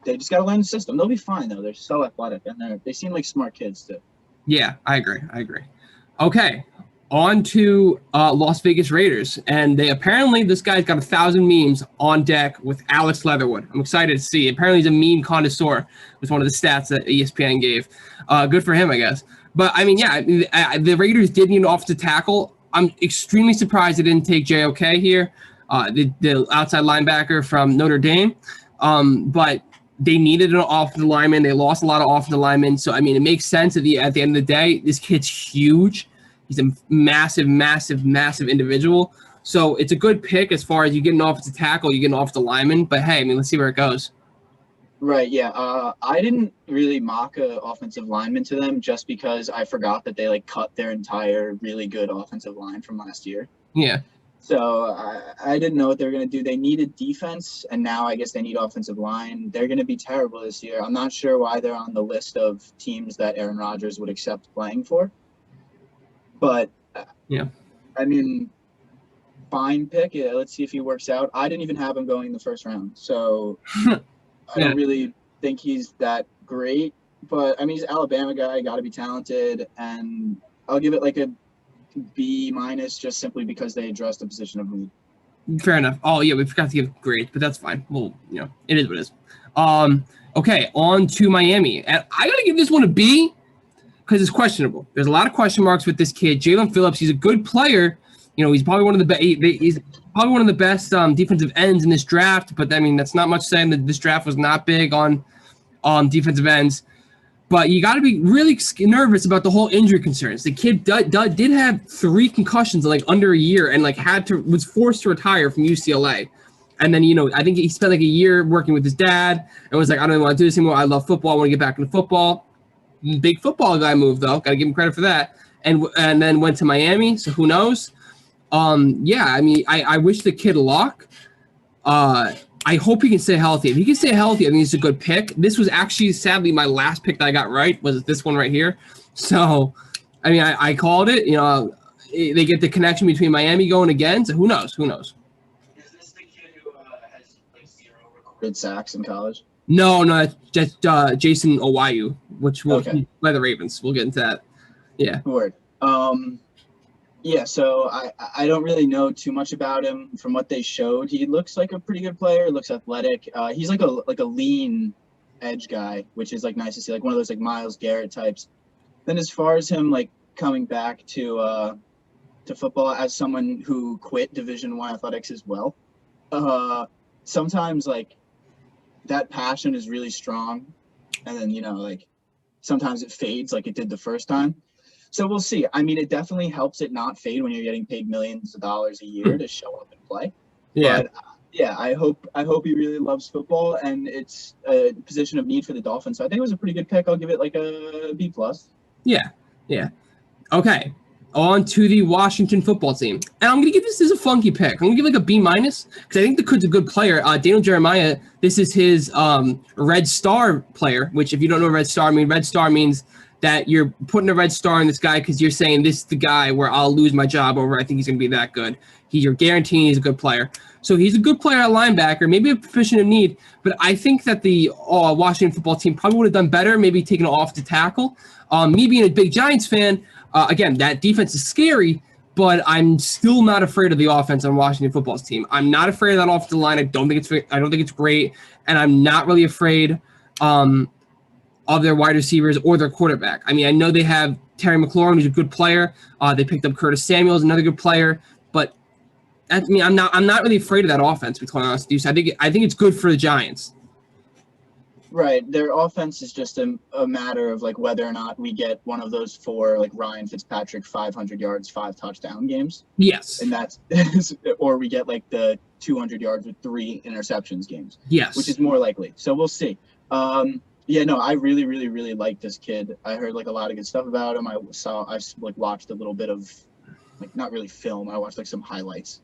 they just got to learn the system. They'll be fine though. They're so athletic, and they seem like smart kids too. Yeah, I agree. Okay, on to Las Vegas Raiders, and this guy's got 1,000 memes on deck with Alex Leatherwood. I'm excited to see. Apparently, he's a meme connoisseur. Was one of the stats that ESPN gave. Good for him, I guess. But I mean, the Raiders did need an offensive tackle. I'm extremely surprised they didn't take JOK here, the outside linebacker from Notre Dame. But they needed an offensive lineman. They lost a lot of offensive linemen. So, I mean, it makes sense at the end of the day. This kid's huge. He's a massive, massive, massive individual. So it's a good pick as far as you get an offensive tackle, you get an offensive lineman. But, hey, I mean, let's see where it goes. Right, yeah. I didn't really mock an offensive lineman to them just because I forgot that they, cut their entire really good offensive line from last year. Yeah. So I didn't know what they were going to do. They needed defense, and now I guess they need offensive line. They're going to be terrible this year. I'm not sure why they're on the list of teams that Aaron Rodgers would accept playing for. But, I mean, fine pick. Let's see if he works out. I didn't even have him going in the first round. So I don't really think he's that great. But, I mean, he's an Alabama guy, got to be talented. And I'll give it a B- just simply because they addressed the position of need. Fair enough. Oh yeah, we forgot to give grades, but that's fine. Well, it is what it is. Okay, on to Miami, and I gotta give this one a B because it's questionable. There's a lot of question marks with this kid, Jaelan Phillips. He's a good player. He's probably one of the best defensive ends in this draft. But I mean, that's not much saying that this draft was not big on defensive ends. But you got to be really nervous about the whole injury concerns. The kid did have 3 concussions in under a year, and was forced to retire from UCLA. And then I think he spent a year working with his dad, and was like, I don't even want to do this anymore. I love football. I want to get back into football. Big football guy move though. Got to give him credit for that. And then went to Miami. So who knows? I mean, I wish the kid luck. I hope he can stay healthy. If he can stay healthy, I think it's a good pick. This was actually, sadly, my last pick that I got right was this one right here. So, I mean, I called it. They get the connection between Miami going again. So who knows? Is this the kid who has 0 recorded sacks in college? No, that's Jason Owayu, which will by the Ravens. We'll get into that. Yeah. Word. Yeah, so I don't really know too much about him. From what they showed, he looks like a pretty good player. Looks athletic. He's like a lean edge guy, which is nice to see. One of those Myles Garrett types. Then as far as him coming back to football as someone who quit Division I athletics as well, Sometimes like that passion is really strong, and then like sometimes it fades like it did the first time. So we'll see. I mean, it definitely helps it not fade when you're getting paid millions of dollars a year to show up and play. Yeah. But yeah, I hope he really loves football, and it's a position of need for the Dolphins. So I think it was a pretty good pick. I'll give it like a B plus. Yeah. Yeah. Okay. On to the Washington football team. And I'm going to give this as a funky pick. I'm going to give like a B minus because I think the kid's a good player. Daniel Jeremiah, this is his Red Star player, which if you don't know Red Star, Red Star means that you're putting a red star on this guy because you're saying this is the guy where I'll lose my job over. I think he's going to be that good. You're guaranteeing he's a good player. So he's a good player at linebacker, maybe a position of need. But I think that the Washington football team probably would have done better, maybe taken it off to tackle. Me being a big Giants fan, again, that defense is scary, but I'm still not afraid of the offense on Washington football's team. I'm not afraid of that offensive line. I don't think it's great, and I'm not really afraid of their wide receivers or their quarterback. I mean, I know they have Terry McLaurin, who's a good player. They picked up Curtis Samuel, another good player, but I mean, I'm not really afraid of that offense. To be quite honest with you, so I think it's good for the Giants. Right. Their offense is just a matter of like whether or not we get one of those 4 like Ryan Fitzpatrick 500 yards, 5 touchdown games. Yes. And that's or we get like the 200 yards with 3 interceptions games. Yes. Which is more likely. So we'll see. Yeah, no, I really, really, really like this kid. I heard like a lot of good stuff about him. I like watched a little bit of like not really film. I watched like some highlights.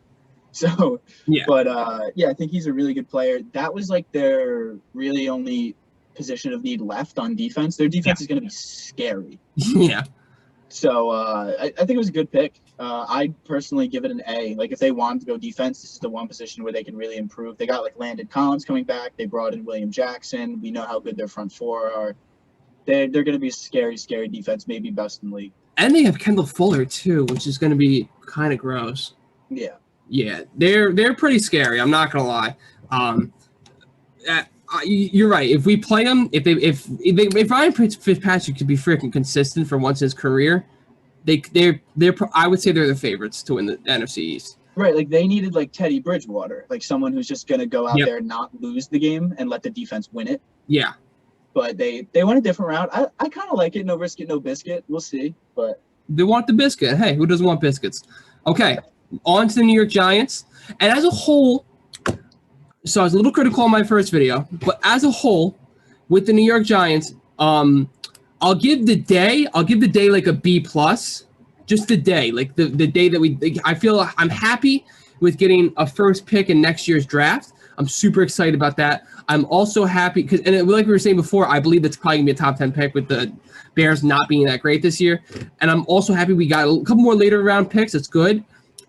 So, yeah. But yeah, I think he's a really good player. That was like their really only position of need left on defense. Their defense is going to be scary. Yeah. So I think it was a good pick. I personally give it an A. Like if they wanted to go defense, this is the one position where they can really improve. They got like Landon Collins coming back. They brought in William Jackson. We know how good their front 4 are. They're going to be a scary, scary defense, maybe best in the league. And they have Kendall Fuller too, which is going to be kind of gross. Yeah. Yeah, they're pretty scary. I'm not gonna lie. You're right. If we play them, if Ryan Fitzpatrick could be freaking consistent for once in his career, they're I would say they're the favorites to win the NFC East. Right, like they needed like Teddy Bridgewater, like someone who's just gonna go out there and not lose the game and let the defense win it. Yeah. But they went a different route. I kind of like it. No risk it, no biscuit. We'll see. But they want the biscuit. Hey, who doesn't want biscuits? Okay. On to the New York Giants. And as a whole, so I was a little critical on my first video, but as a whole, with the New York Giants, I'll give the day like a B plus. Just the day. Like the day that I feel I'm happy with getting a first pick in next year's draft. I'm super excited about that. I'm also happy because, and like we were saying before, I believe that's probably gonna be a top 10 pick with the Bears not being that great this year. And I'm also happy we got a couple more later round picks. It's good.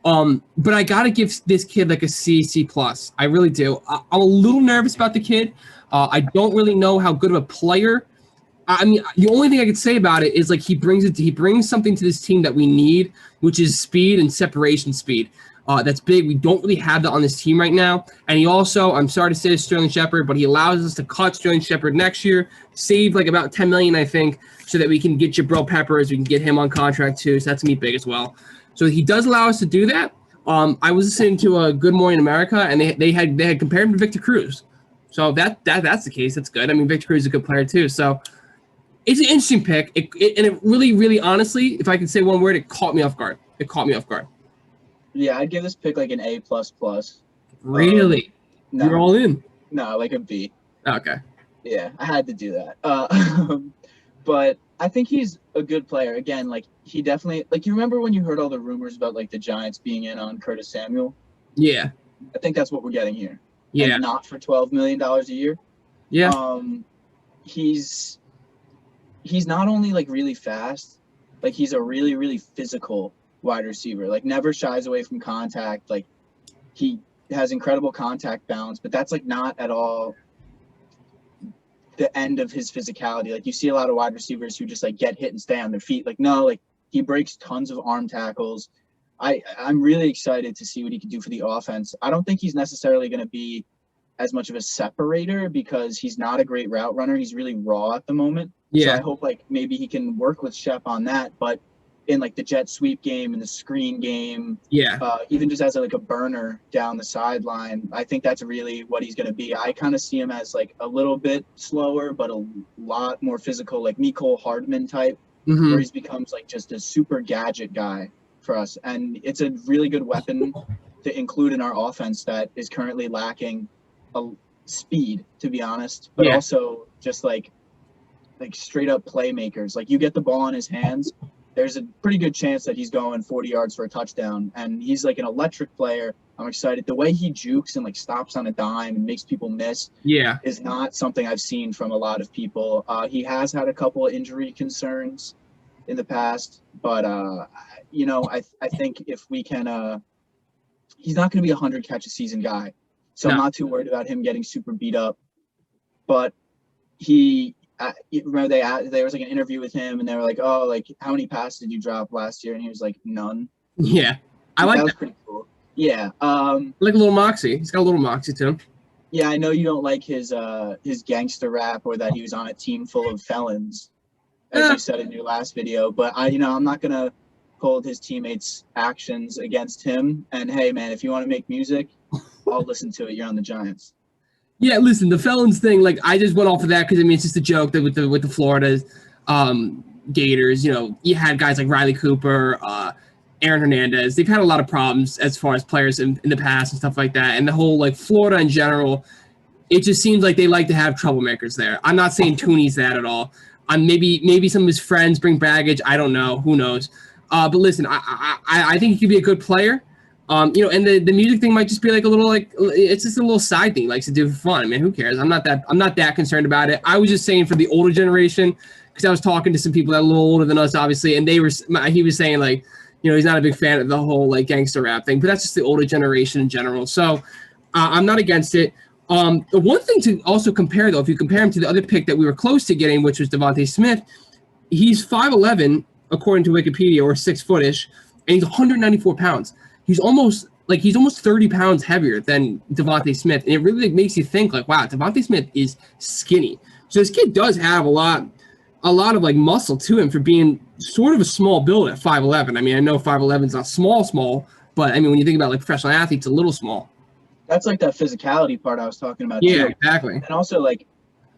But I gotta give this kid like a C plus. I really do. I'm a little nervous about the kid. I don't really know how good of a player. I mean, the only thing I could say about it is like he brings something to this team that we need, which is speed and separation speed. That's big. We don't really have that on this team right now. And he also, I'm sorry to say this, Sterling Shepard, but he allows us to cut Sterling Shepard next year, save like about $10 million, I think, so that we can get Jabril Peppers. We can get him on contract too. So that's gonna be big as well. So he does allow us to do that. I was listening to Good Morning America, and they had compared him to Victor Cruz. So that's the case. That's good. I mean, Victor Cruz is a good player too. So it's an interesting pick. It really, really, honestly, if I can say one word, it caught me off guard. It caught me off guard. Yeah, I'd give this pick like an A plus plus. Really? No, You're all in? No, like a B. Okay. Yeah, I had to do that. But I think he's a good player. Again, like he definitely like you remember when you heard all the rumors about like the Giants being in on Curtis Samuel? Yeah. I think that's what we're getting here. Yeah. And not for $12 million a year. Yeah. He's not only like really fast, like he's a really, really physical wide receiver. Like never shies away from contact. Like he has incredible contact balance, but that's like not at all the end of his physicality. Like you see a lot of wide receivers who just like get hit and stay on their feet. Like no, like he breaks tons of arm tackles. I'm really excited to see what he can do for the offense. I don't think he's necessarily going to be as much of a separator because he's not a great route runner. He's really raw at the moment. Yeah. So I hope like maybe he can work with Shep on that. But in like the jet sweep game and the screen game. Yeah. Even just as like a burner down the sideline. I think that's really what he's going to be. I kind of see him as like a little bit slower, but a lot more physical, like Mecole Hardman type, where he becomes like just a super gadget guy for us. And it's a really good weapon to include in our offense that is currently lacking a speed, to be honest, but also just like straight up playmakers. Like you get the ball in his hands, there's a pretty good chance that he's going 40 yards for a touchdown. And he's like an electric player. I'm excited. The way he jukes and like stops on a dime and makes people miss is not something I've seen from a lot of people. He has had a couple of injury concerns in the past, but you know, I think if we can, he's not going to be a 100 catch a season guy. So I'm not too worried about him getting super beat up, but remember there was like an interview with him and they were like, oh, like how many passes did you drop last year? And he was like, none. Yeah. I like that. Was pretty cool. Yeah. Like a little moxie. He's got a little moxie to him. Yeah. I know you don't like his gangster rap or that he was on a team full of felons, as you said in your last video, but I'm not going to hold his teammates' actions against him. And hey, man, if you want to make music, I'll listen to it. You're on the Giants. Yeah, listen, the felons thing, like I just went off of that because I mean it's just a joke that with the Florida Gators, you know, you had guys like Riley Cooper, Aaron Hernandez. They've had a lot of problems as far as players in the past and stuff like that. And the whole like Florida in general, it just seems like they like to have troublemakers there. I'm not saying Tooney's that at all. Maybe some of his friends bring baggage. I don't know. Who knows? But listen, I think he could be a good player. You know, and the music thing might just be like a little it's just a little side thing he likes to do for fun. I mean, who cares? I'm not that concerned about it. I was just saying for the older generation, because I was talking to some people that are a little older than us, obviously, and he was saying like, you know, he's not a big fan of the whole like gangster rap thing, but that's just the older generation in general. So I'm not against it. The one thing to also compare though, if you compare him to the other pick that we were close to getting, which was Devontae Smith, he's 5'11" according to Wikipedia, or 6-footish, and he's 194 pounds. He's almost 30 pounds heavier than Devontae Smith. And it really makes you think like, wow, Devontae Smith is skinny. So this kid does have a lot of like muscle to him for being sort of a small build at 5'11". I mean, I know 5'11" is not small, but I mean, when you think about like professional athletes, a little small. That's like that physicality part I was talking about. Yeah, too. Exactly. And also like,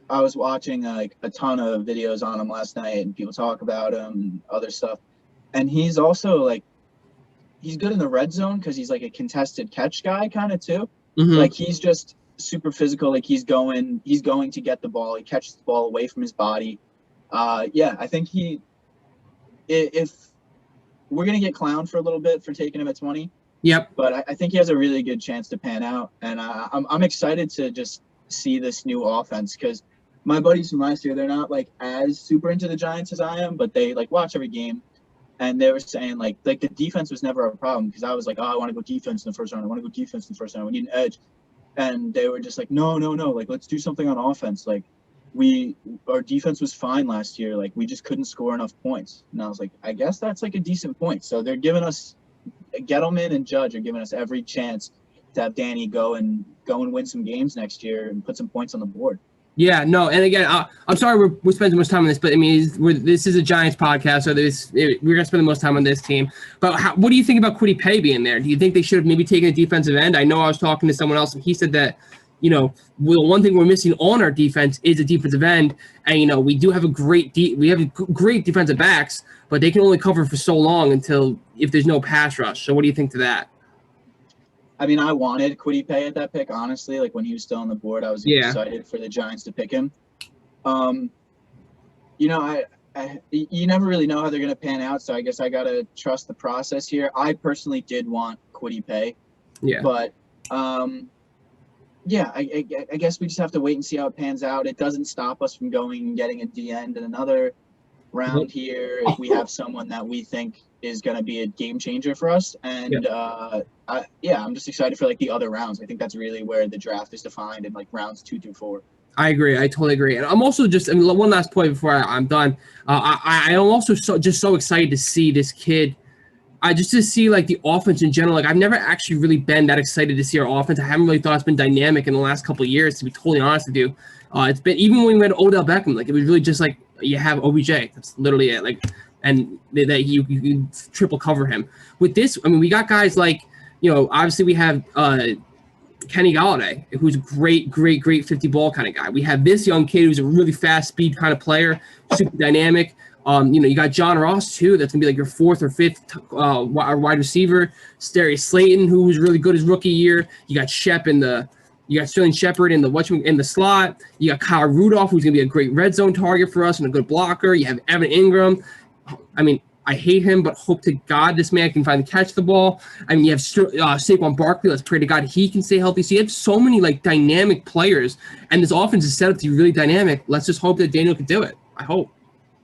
I was watching like a ton of videos on him last night and people talk about him and other stuff. And he's also like, he's good in the red zone because he's like a contested catch guy kind of too. Like he's just super physical. Like he's going to get the ball. He catches the ball away from his body. I think if we're going to get clowned for a little bit for taking him at 20. Yep. But I think he has a really good chance to pan out. And I'm excited to just see this new offense because my buddies from last year, they're not like as super into the Giants as I am, but they like watch every game. And they were saying like the defense was never a problem because I was like, oh, I want to go defense in the first round. I want to go defense in the first round. We need an edge. And they were just like, no. Like, let's do something on offense. Like our defense was fine last year. Like we just couldn't score enough points. And I was like, I guess that's like a decent point. So they're giving us Gettleman and Judge are giving us every chance to have Danny go and win some games next year and put some points on the board. Yeah, no, and again, I'm sorry we're spending so much time on this, but I mean, this is a Giants podcast, so we're going to spend the most time on this team. But what do you think about Kwity Paye being there? Do you think they should have maybe taken a defensive end? I know I was talking to someone else, and he said that, you know, one thing we're missing on our defense is a defensive end, and, you know, we do have great defensive backs, but they can only cover for so long if there's no pass rush. So what do you think to that? I mean, I wanted Kwity Paye at that pick, honestly. Like, when he was still on the board, I was excited for the Giants to pick him. You know, you never really know how they're going to pan out, so I guess I got to trust the process here. I personally did want Kwity Paye. Yeah. But, I guess we just have to wait and see how it pans out. It doesn't stop us from going and getting a D-end in another round here if we have someone that we think is going to be a game changer for us. And I'm just excited for like the other rounds. I think that's really where the draft is defined in like rounds 2 through 4. I agree. I totally agree. And I'm also one last point before I'm done. I am also so excited to see this kid. Just to see like the offense in general. Like I've never actually really been that excited to see our offense. I haven't really thought it's been dynamic in the last couple of years, to be totally honest with you. It's been, even when we went to Odell Beckham, like it was really just like you have OBJ. That's literally it. Like, and that you triple cover him. With this, I mean, we got guys like, obviously we have Kenny Golladay, who's a great 50 ball kind of guy. We have this young kid who's a really fast speed kind of player, super dynamic. You got John Ross too. That's gonna be like your fourth or fifth wide receiver. Darius Slayton, who was really good his rookie year. You got you got Sterling Shepard in the slot. You got Kyle Rudolph, who's gonna be a great red zone target for us and a good blocker. You have Evan Ingram. I mean, I hate him, but hope to God this man can finally catch the ball. I mean, you have Saquon Barkley. Let's pray to God he can stay healthy. So you have so many like dynamic players, and this offense is set up to be really dynamic. Let's just hope that Daniel can do it. I hope.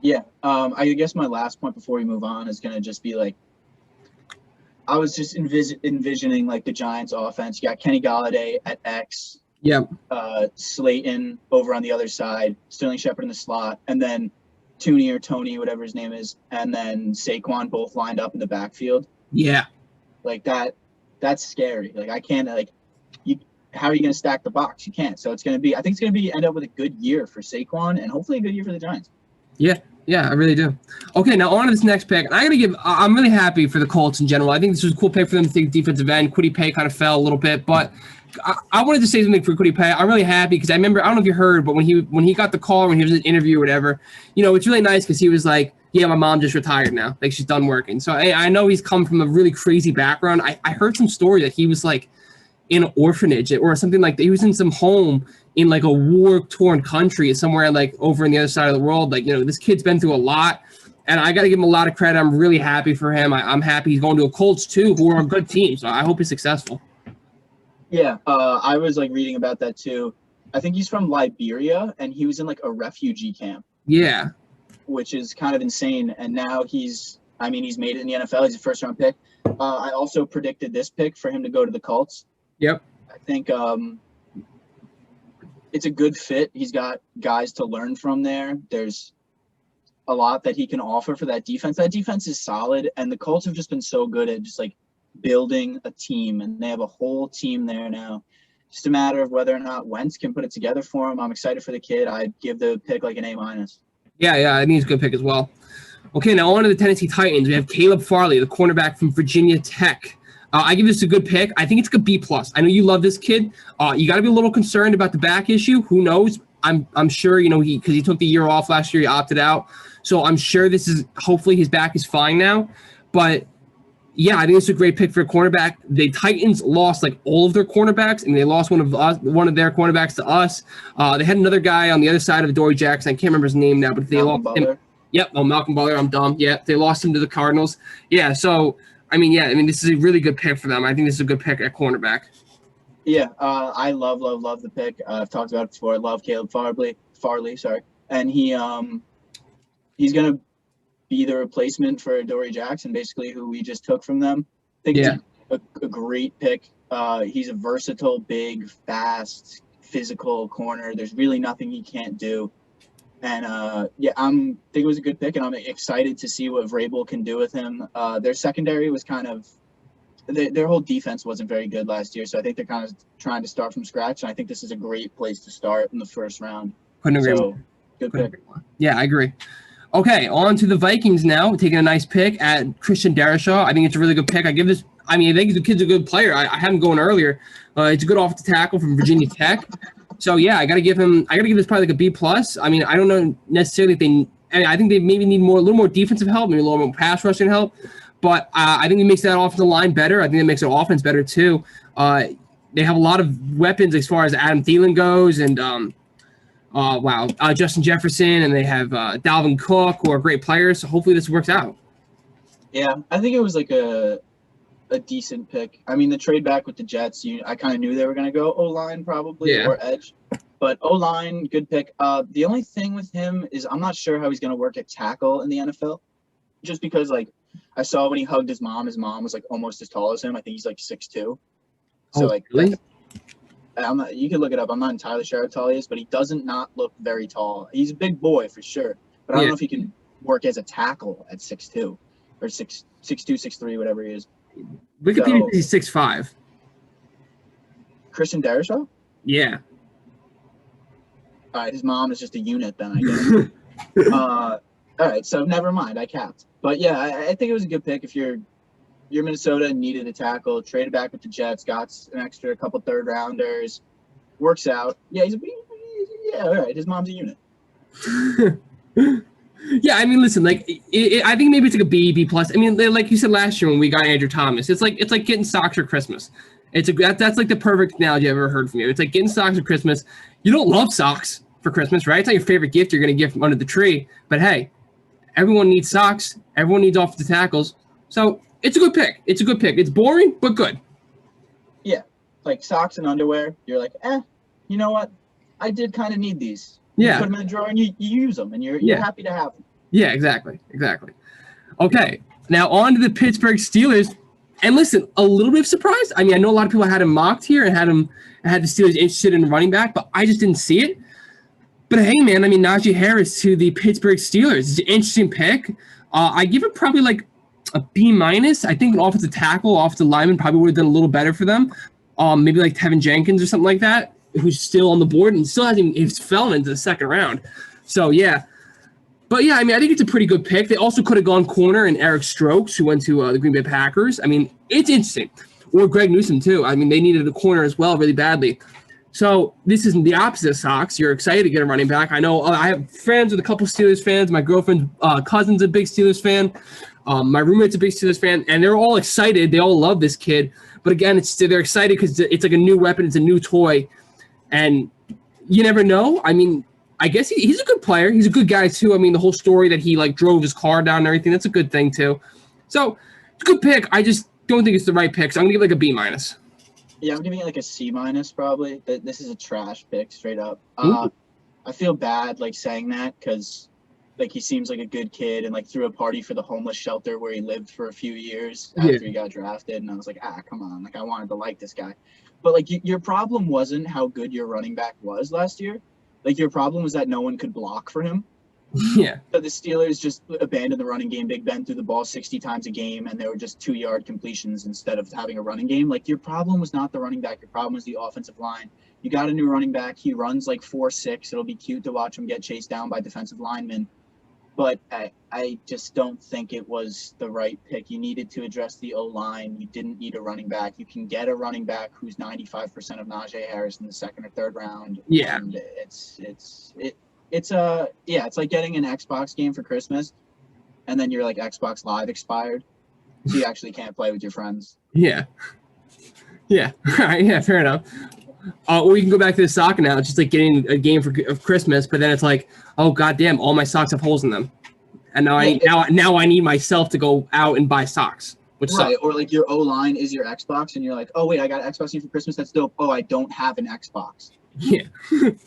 Yeah. I guess my last point before we move on is going to just be like, I was just envisioning like the Giants offense. You got Kenny Golladay at X. Yeah. Slayton over on the other side, Sterling Shepard in the slot, and then Tony or Tony, whatever his name is, and then Saquon both lined up in the backfield. Yeah. Like that's scary. Like I can't how are you going to stack the box? You can't. So I think it's going to end up with a good year for Saquon and hopefully a good year for the Giants. Yeah, I really do. Okay, now on to this next pick. I'm really happy for the Colts in general. I think this was a cool pick for them to take defensive end. Kwity Paye kind of fell a little bit, but I wanted to say something for Kwity Paye. I'm really happy because I remember, I don't know if you heard, but when he got the call, when he was in an interview or whatever, it's really nice because he was like, yeah, my mom just retired now. Like, she's done working. So I know he's come from a really crazy background. I heard some story that he was like in an orphanage or something like that. He was in some home in like a war-torn country somewhere like over on the other side of the world. Like, this kid's been through a lot, and I got to give him a lot of credit. I'm really happy for him. I'm happy he's going to a Colts too, who are a good team. So I hope he's successful. Yeah, I was like reading about that too. I think he's from Liberia, and he was in like a refugee camp. Yeah. Which is kind of insane. And now he's made it in the NFL. He's a first-round pick. I also predicted this pick for him to go to the Colts. Yep. I think it's a good fit. He's got guys to learn from there. There's a lot that he can offer for that defense. That defense is solid, and the Colts have just been so good at just like building a team, and they have a whole team there now. Just a matter of whether or not Wentz can put it together for him. I'm excited for the kid. I'd give the pick like an A-. Yeah, I think he's a good pick as well. Okay, now on to the Tennessee Titans. We have Caleb Farley, the cornerback from Virginia Tech. I give this a good pick. I think it's a B+. I know you love this kid. You got to be a little concerned about the back issue. Who knows? I'm sure, because he took the year off last year, he opted out. So I'm sure hopefully his back is fine now. But yeah, I think it's a great pick for a cornerback. The Titans lost like all of their cornerbacks, and they lost one of their cornerbacks to us. They had another guy on the other side of Adoree Jackson. I can't remember his name now, but they lost him. Yep. Oh, Malcolm Butler. I'm dumb. Yeah, they lost him to the Cardinals. Yeah. So this is a really good pick for them. I think this is a good pick at cornerback. Yeah, I love the pick. I've talked about it before. I love Caleb Farley. And he's gonna be the replacement for Adoree Jackson, basically, who we just took from them. I think it's a great pick. He's a versatile, big, fast, physical corner. There's really nothing he can't do. And I think it was a good pick, and I'm excited to see what Vrabel can do with him. Their secondary was kind of their whole defense wasn't very good last year, so I think they're kind of trying to start from scratch. And I think this is a great place to start in the first round. Good pick. Yeah, I agree. Okay, on to the Vikings now. We're taking a nice pick at Christian Darrisaw. I think it's a really good pick. I think the kid's a good player. I had him going earlier. It's a good offensive tackle from Virginia Tech. So yeah, I gotta give this probably like a B+. I mean, I don't know necessarily if I think they maybe need a little more defensive help, maybe a little more pass rushing help. But I think it makes that offensive line better. I think it makes their offense better too. They have a lot of weapons as far as Adam Thielen goes, and Justin Jefferson, and they have Dalvin Cook, who are great players. So hopefully this works out. Yeah, I think it was like a decent pick. I mean, the trade back with the Jets, I kind of knew they were going to go O-line probably or edge. But O-line, good pick. The only thing with him is I'm not sure how he's going to work at tackle in the NFL, just because like I saw when he hugged his mom was like almost as tall as him. I think he's like 6'2". So really? You can look it up. I'm not entirely sure how tall he is, but he doesn't not look very tall. He's a big boy for sure, but I don't know if he can work as a tackle at 6'2" or 6'2", 6'3", whatever he is. Wikipedia says he's 6'5". Christian Darrisaw? Yeah. All right, his mom is just a unit then, I guess. All right, so never mind. I capped. But yeah, I think it was a good pick. If you're Minnesota and needed a tackle, traded back with the Jets, got an extra couple third rounders, works out. Yeah, yeah, all right. His mom's a unit. Yeah, I mean, listen, like, I think maybe it's like a B plus. I mean, like you said last year when we got Andrew Thomas, it's like getting socks for Christmas. That's like the perfect analogy I've ever heard from you. It's like getting socks for Christmas. You don't love socks for Christmas, right? It's not your favorite gift you're gonna get from under the tree. But hey, everyone needs socks. Everyone needs offensive tackles. So it's a good pick. It's a good pick. It's boring, but good. Yeah, like socks and underwear. You're like, you know what? I did kind of need these. Yeah. You put them in the drawer and you use them, and you're happy to have them. Yeah, exactly. Okay, now on to the Pittsburgh Steelers. And listen, a little bit of surprise. I mean, I know a lot of people had him mocked here and had the Steelers interested in running back, but I just didn't see it. But hey, man, I mean, Najee Harris to the Pittsburgh Steelers. It's an interesting pick. I give it probably like a B minus. I think an offensive tackle, offensive lineman probably would have done a little better for them. Maybe like Tevin Jenkins or something like that, who's still on the board and still hasn't even fallen into the second round. So yeah. But yeah, I mean, I think it's a pretty good pick. They also could have gone corner and Eric Stokes, who went to the Green Bay Packers. I mean, it's interesting. Or Greg Newsome too. I mean, they needed a corner as well, really badly. So this isn't the opposite of Sox. You're excited to get a running back. I know I have friends with a couple Steelers fans. My girlfriend's cousin's a big Steelers fan. My roommate's a big Steelers fan, and they're all excited. They all love this kid. But again, they're excited because it's like a new weapon. It's a new toy, and you never know. I mean, I guess he's a good player. He's a good guy too. I mean, the whole story that he like drove his car down and everything, that's a good thing too. So it's a good pick. I just don't think it's the right pick. So I'm gonna give it like a B minus. Yeah, I'm giving it like a C minus probably. This is a trash pick straight up. I feel bad like saying that because like he seems like a good kid and like threw a party for the homeless shelter where he lived for a few years after he got drafted, and I was like, come on, like I wanted to like this guy. But like your problem wasn't how good your running back was last year. Like, your problem was that no one could block for him. Yeah. So the Steelers just abandoned the running game. Big Ben threw the ball 60 times a game, and they were just 2-yard completions instead of having a running game. Like, your problem was not the running back. Your problem was the offensive line. You got a new running back. He runs like 4.6. It'll be cute to watch him get chased down by defensive linemen. But I just don't think it was the right pick. You needed to address the O-line. You didn't need a running back. You can get a running back who's 95% of Najee Harris in the second or third round. Yeah. And it's like getting an Xbox game for Christmas, and then your like Xbox Live expired, so you actually can't play with your friends. Yeah. Yeah. All right. Yeah. Fair enough. Or you can go back to the sock now. It's just like getting a game of Christmas, but then it's like, oh goddamn, all my socks have holes in them, and now I need myself to go out and buy socks, which right. sucks. Or like your O line is your Xbox, and you're like, oh wait, I got an Xbox game for Christmas. That's dope. Oh, I don't have an Xbox. Yeah.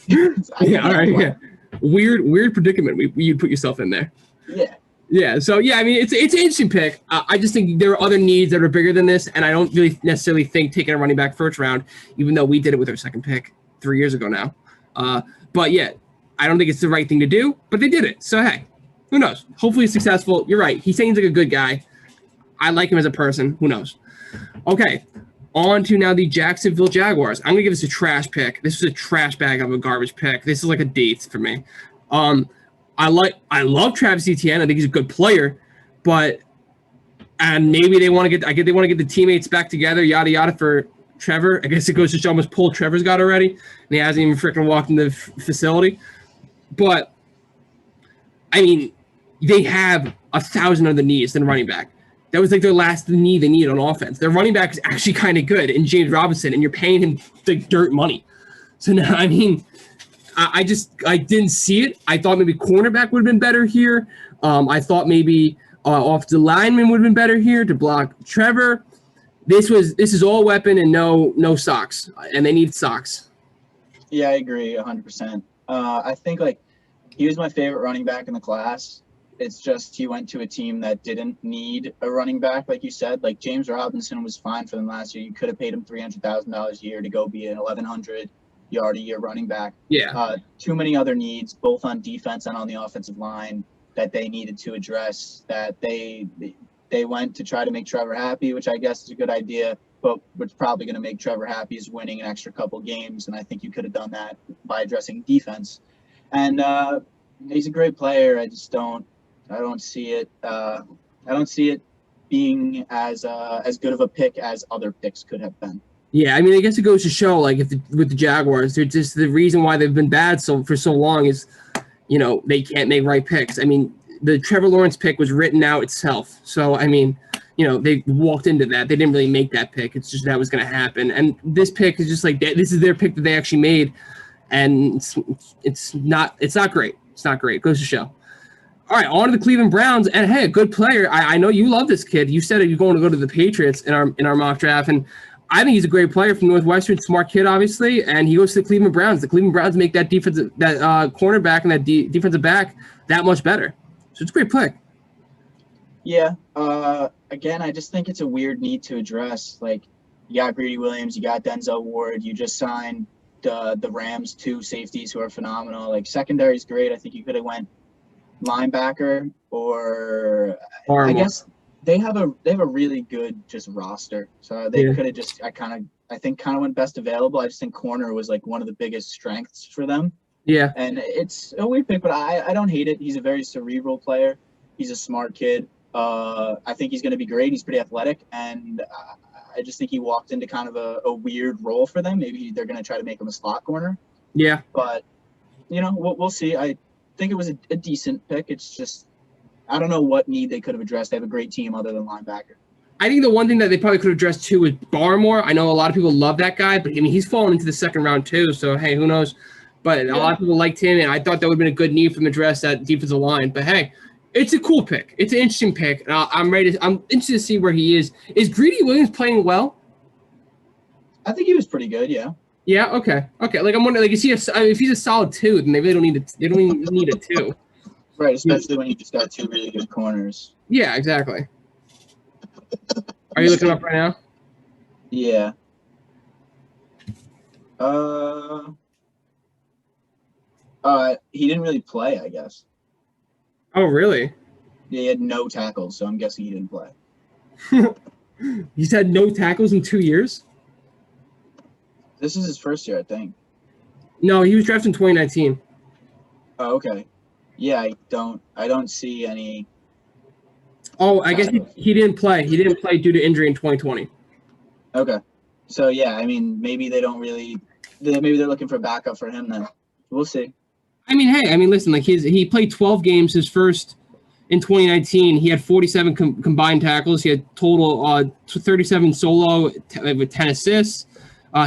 Yeah. All right. Yeah. Weird predicament you put yourself in there. Yeah. Yeah. So yeah, I mean, it's an interesting pick. I just think there are other needs that are bigger than this, and I don't really necessarily think taking a running back first round, even though we did it with our second pick 3 years ago now. But yeah, I don't think it's the right thing to do, but they did it. So hey, who knows? Hopefully it's successful. You're right. He seems like a good guy. I like him as a person. Who knows? Okay. On to now the Jacksonville Jaguars. I'm gonna give this a trash pick. This is a trash bag of a garbage pick. This is like a D for me. I love Travis Etienne. I think he's a good player, and maybe they want to get the teammates back together, yada yada for Trevor. I guess it goes to show how much pull Trevor's got already, and he hasn't even freaking walked in the facility. But I mean, they have 1,000 other needs than running back. That was like their last need they needed on offense. Their running back is actually kind of good in James Robinson, and you're paying him like dirt money. So now, I mean, I didn't see it. I thought maybe cornerback would have been better here. I thought maybe offensive lineman would have been better here to block Trevor. This is all weapon and no socks, and they need socks. Yeah, I agree 100%. I think like he was my favorite running back in the class. It's just he went to a team that didn't need a running back, like you said. Like James Robinson was fine for them last year. You could have paid him $300,000 a year to go be an 1,100-yard a year running back. Yeah. Too many other needs, both on defense and on the offensive line, that they needed to address. That they went to try to make Trevor happy, which I guess is a good idea. But what's probably going to make Trevor happy is winning an extra couple games, and I think you could have done that by addressing defense. And he's a great player. I don't see it. I don't see it being as good of a pick as other picks could have been. Yeah, I mean, I guess it goes to show, like, with the Jaguars, they're just the reason why they've been bad for so long is, they can't make right picks. I mean, the Trevor Lawrence pick was written out itself. So, I mean, they walked into that. They didn't really make that pick. It's just that was going to happen. And this pick is just like, this is their pick that they actually made. And it's not great. It's not great. It goes to show. All right, on to the Cleveland Browns. And, hey, a good player. I know you love this kid. You said you're going to go to the Patriots in our mock draft. And I think he's a great player from Northwestern, smart kid, obviously, and he goes to the Cleveland Browns. The Cleveland Browns make that cornerback and that defensive back that much better. So it's a great pick. Yeah. Again, I just think it's a weird need to address. Like, you got Greedy Williams, you got Denzel Ward, you just signed the Rams 2 safeties who are phenomenal. Like, secondary's great. I think you could have went linebacker or I guess they have a really good just roster. So they could have just I think went best available. I just think corner was like one of the biggest strengths for them. Yeah. And it's a weird pick, but I don't hate it. He's a very cerebral player. He's a smart kid. I think he's going to be great. He's pretty athletic, and I just think he walked into kind of a weird role for them. Maybe they're going to try to make him a slot corner. Yeah. But we'll see. I think it was a decent pick. It's just I don't know what need they could have addressed. They have a great team other than linebacker. I think the one thing that they probably could have addressed too was Barmore. I know a lot of people love that guy, but I mean he's fallen into the second round too. So hey, who knows? But a lot of people liked him, and I thought that would have been a good need for them to address that defensive line. But hey, it's a cool pick. It's an interesting pick. And I'm interested to see where he is. Is Greedy Williams playing well? I think he was pretty good. Yeah. Yeah. Okay. Like I'm wondering, like, is he if he's a solid 2, then they really don't need it. They don't even need a 2. Right, especially when you just got 2 really good corners. Yeah, exactly. Are you looking up right now? Yeah. He didn't really play, I guess. Oh, really? Yeah, he had no tackles, so I'm guessing he didn't play. He's had no tackles in 2 years? This is his first year, I think. No, he was drafted in 2019. Oh, okay. Yeah, I don't see any. Oh, I guess he didn't play. He didn't play due to injury in 2020. Okay. So, yeah, I mean, maybe they don't really – maybe they're looking for backup for him then. We'll see. I mean, hey, listen, like he played 12 games. His first in 2019, he had 47 combined tackles. He had total 37 solo with 10 assists.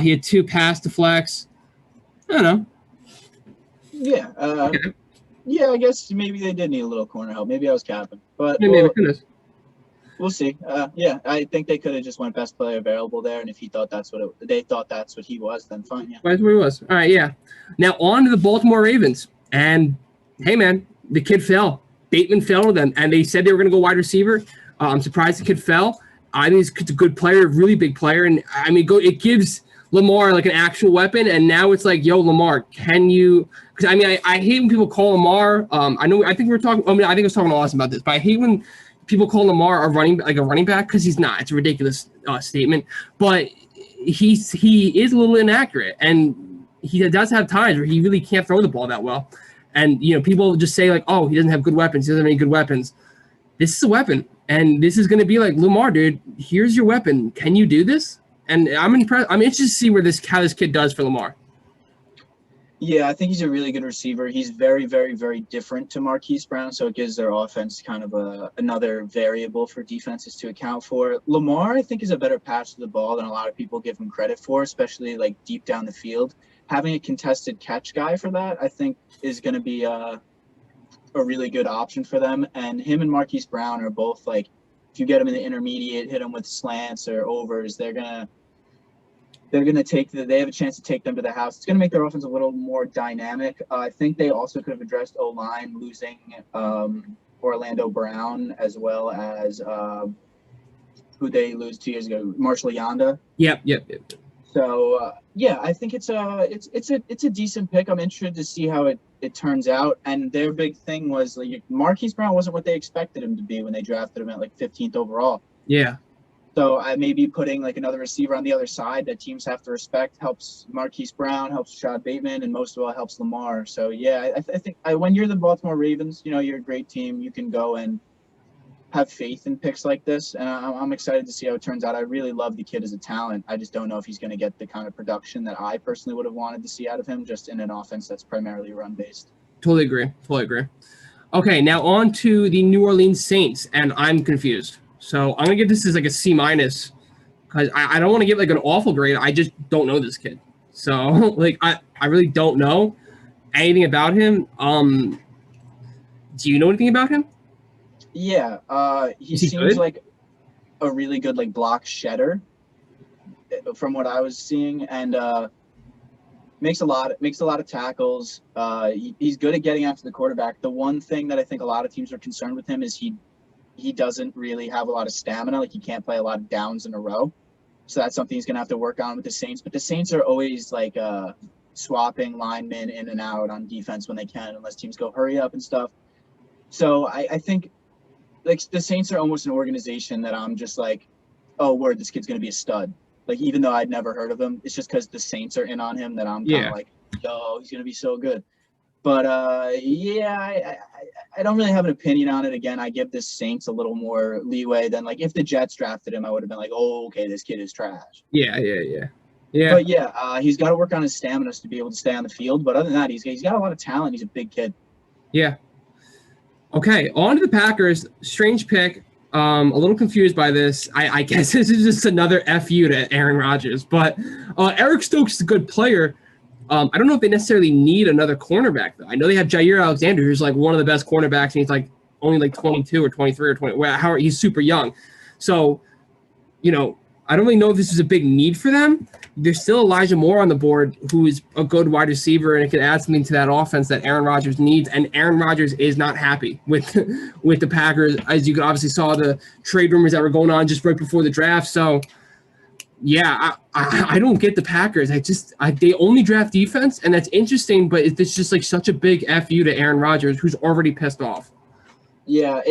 He had 2 pass deflects. I don't know. Yeah. Okay. Yeah, I guess maybe they did need a little corner help. Maybe I was capping, but we'll see. Yeah, I think they could have just went best player available there, and if he thought that's what they thought that's what he was, then fine. Yeah, that's what he was. All right, yeah. Now on to the Baltimore Ravens, and hey, man, the kid fell. Bateman fell to them, and they said they were going to go wide receiver. I'm surprised the kid fell. I think he's a good player, really big player, and I mean, it gives Lamar like an actual weapon, and now it's like, yo, Lamar, can you? Because I mean, I hate when people call Lamar. I think I was talking to Austin about this, but I hate when people call Lamar a running back because he's not. It's a ridiculous statement, but he is a little inaccurate, and he does have times where he really can't throw the ball that well. And people just say like, oh, he doesn't have good weapons. He doesn't have any good weapons. This is a weapon, and this is going to be like, Lamar, dude, here's your weapon. Can you do this? And I'm impressed. I'm interested to see how this kid does for Lamar. Yeah, I think he's a really good receiver. He's very, very, very different to Marquise Brown, so it gives their offense kind of another variable for defenses to account for. Lamar, I think, is a better pass to the ball than a lot of people give him credit for, especially like deep down the field. Having a contested catch guy for that, I think, is going to be a really good option for them. And him and Marquise Brown are both like, if you get them in the intermediate, hit them with slants or overs, they're gonna they have a chance to take them to the house. It's going to make their offense a little more dynamic. I think they also could have addressed O-line, losing Orlando Brown, as well as who they lose 2 years ago, Marshall Yanda. Yep. So yeah, I think it's a decent pick. I'm interested to see how it turns out. And their big thing was like Marquise Brown wasn't what they expected him to be when they drafted him at like 15th overall. Yeah. So I may be putting like another receiver on the other side that teams have to respect. Helps Marquise Brown, helps Rashad Bateman, and most of all helps Lamar. So yeah, I think when you're the Baltimore Ravens, you're a great team. You can go and have faith in picks like this, and I'm excited to see how it turns out. I really love the kid as a talent. I just don't know if he's going to get the kind of production that I personally would have wanted to see out of him, just in an offense that's primarily run-based. Totally agree. Totally agree. Okay, now on to the New Orleans Saints, and I'm confused. So I'm gonna give this as like a C minus because I don't want to give like an awful grade. I just don't know this kid. So like I really don't know anything about him. Do you know anything about him? Yeah, he Is he seems good? like a really good like block shedder from what I was seeing, and makes a lot of tackles. He's good at getting after the quarterback. The one thing that I think a lot of teams are concerned with him is he doesn't really have a lot of stamina. Like he can't play a lot of downs in a row. So that's something he's gonna have to work on with the Saints. But the Saints are always like swapping linemen in and out on defense when they can, unless teams go hurry up and stuff. So I think like the Saints are almost an organization that I'm just like, oh, word, this kid's gonna be a stud. Like even though I'd never heard of him, it's just because the Saints are in on him that I'm kind of like, yo, he's gonna be so good. But yeah, I don't really have an opinion on it. Again, I give the Saints a little more leeway than like if the Jets drafted him, I would have been like, oh, okay, this kid is trash. Yeah. But yeah, he's got to work on his stamina to be able to stay on the field. But other than that, he's got a lot of talent. He's a big kid. Yeah. Okay, on to the Packers. Strange pick. A little confused by this. I guess this is just another FU to Aaron Rodgers. But Eric Stokes is a good player. I don't know if they necessarily need another cornerback, though. I know they have Jair Alexander, who's like one of the best cornerbacks, and he's like only like 22 or 23 or 20. He's super young. So, I don't really know if this is a big need for them. There's still Elijah Moore on the board, who is a good wide receiver, and it can add something to that offense that Aaron Rodgers needs. And Aaron Rodgers is not happy with the Packers, as you obviously saw the trade rumors that were going on just right before the draft. So, yeah, I don't get the Packers. They only draft defense, and that's interesting, but it's just like such a big FU to Aaron Rodgers, who's already pissed off. Yeah,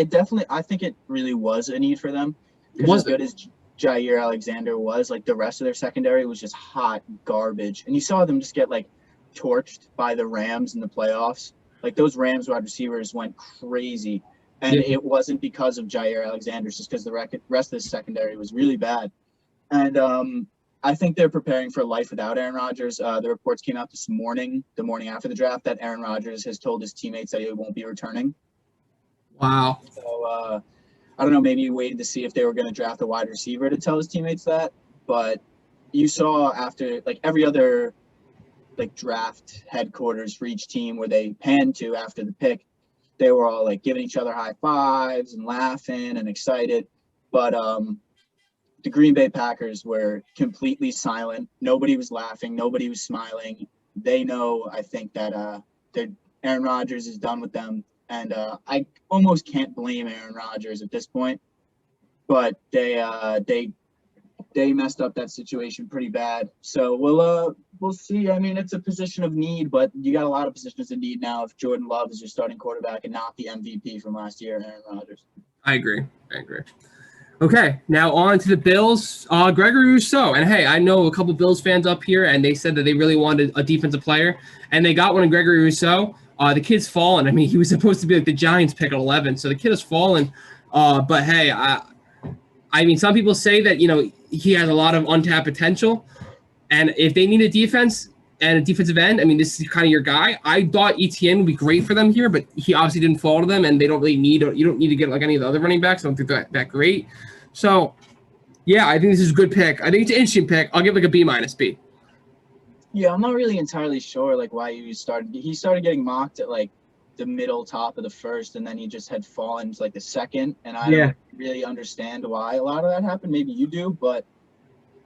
I think it really was a need for them. As good as Jair Alexander was, like the rest of their secondary was just hot garbage. And you saw them just get like torched by the Rams in the playoffs. Like those Rams wide receivers went crazy. And It wasn't because of Jair Alexander, it's just because the rest of the secondary was really bad. And I think they're preparing for life without Aaron Rodgers. The reports came out this morning, the morning after the draft, that Aaron Rodgers has told his teammates that he won't be returning. Wow. So I don't know, maybe he waited to see if they were going to draft a wide receiver to tell his teammates that. But you saw after, like every other like draft headquarters for each team where they panned to after the pick, they were all like giving each other high fives and laughing and excited. But the Green Bay Packers were completely silent. Nobody was laughing. Nobody was smiling. They know, I think, that Aaron Rodgers is done with them. And I almost can't blame Aaron Rodgers at this point, but they messed up that situation pretty bad. So we'll see. I mean, it's a position of need, but you got a lot of positions of need now if Jordan Love is your starting quarterback and not the MVP from last year, Aaron Rodgers. I agree. Okay, now on to the Bills. Gregory Rousseau. And hey, I know a couple Bills fans up here, and they said that they really wanted a defensive player, and they got one in Gregory Rousseau. The kid's fallen. I mean, he was supposed to be like the Giants pick at 11, so the kid has fallen. But hey, I mean, some people say that, he has a lot of untapped potential, and if they need a defense and a defensive end, I mean, this is kind of your guy. I thought ETN would be great for them here, but he obviously didn't fall to them, and they don't really you don't need to get like any of the other running backs. I don't think that great. So, yeah, I think this is a good pick. I think it's an interesting pick. I'll give like a B minus B. Yeah, I'm not really entirely sure like why he started getting mocked at like the middle top of the first, and then he just had fallen to like the second, and I don't really understand why a lot of that happened. Maybe you do, but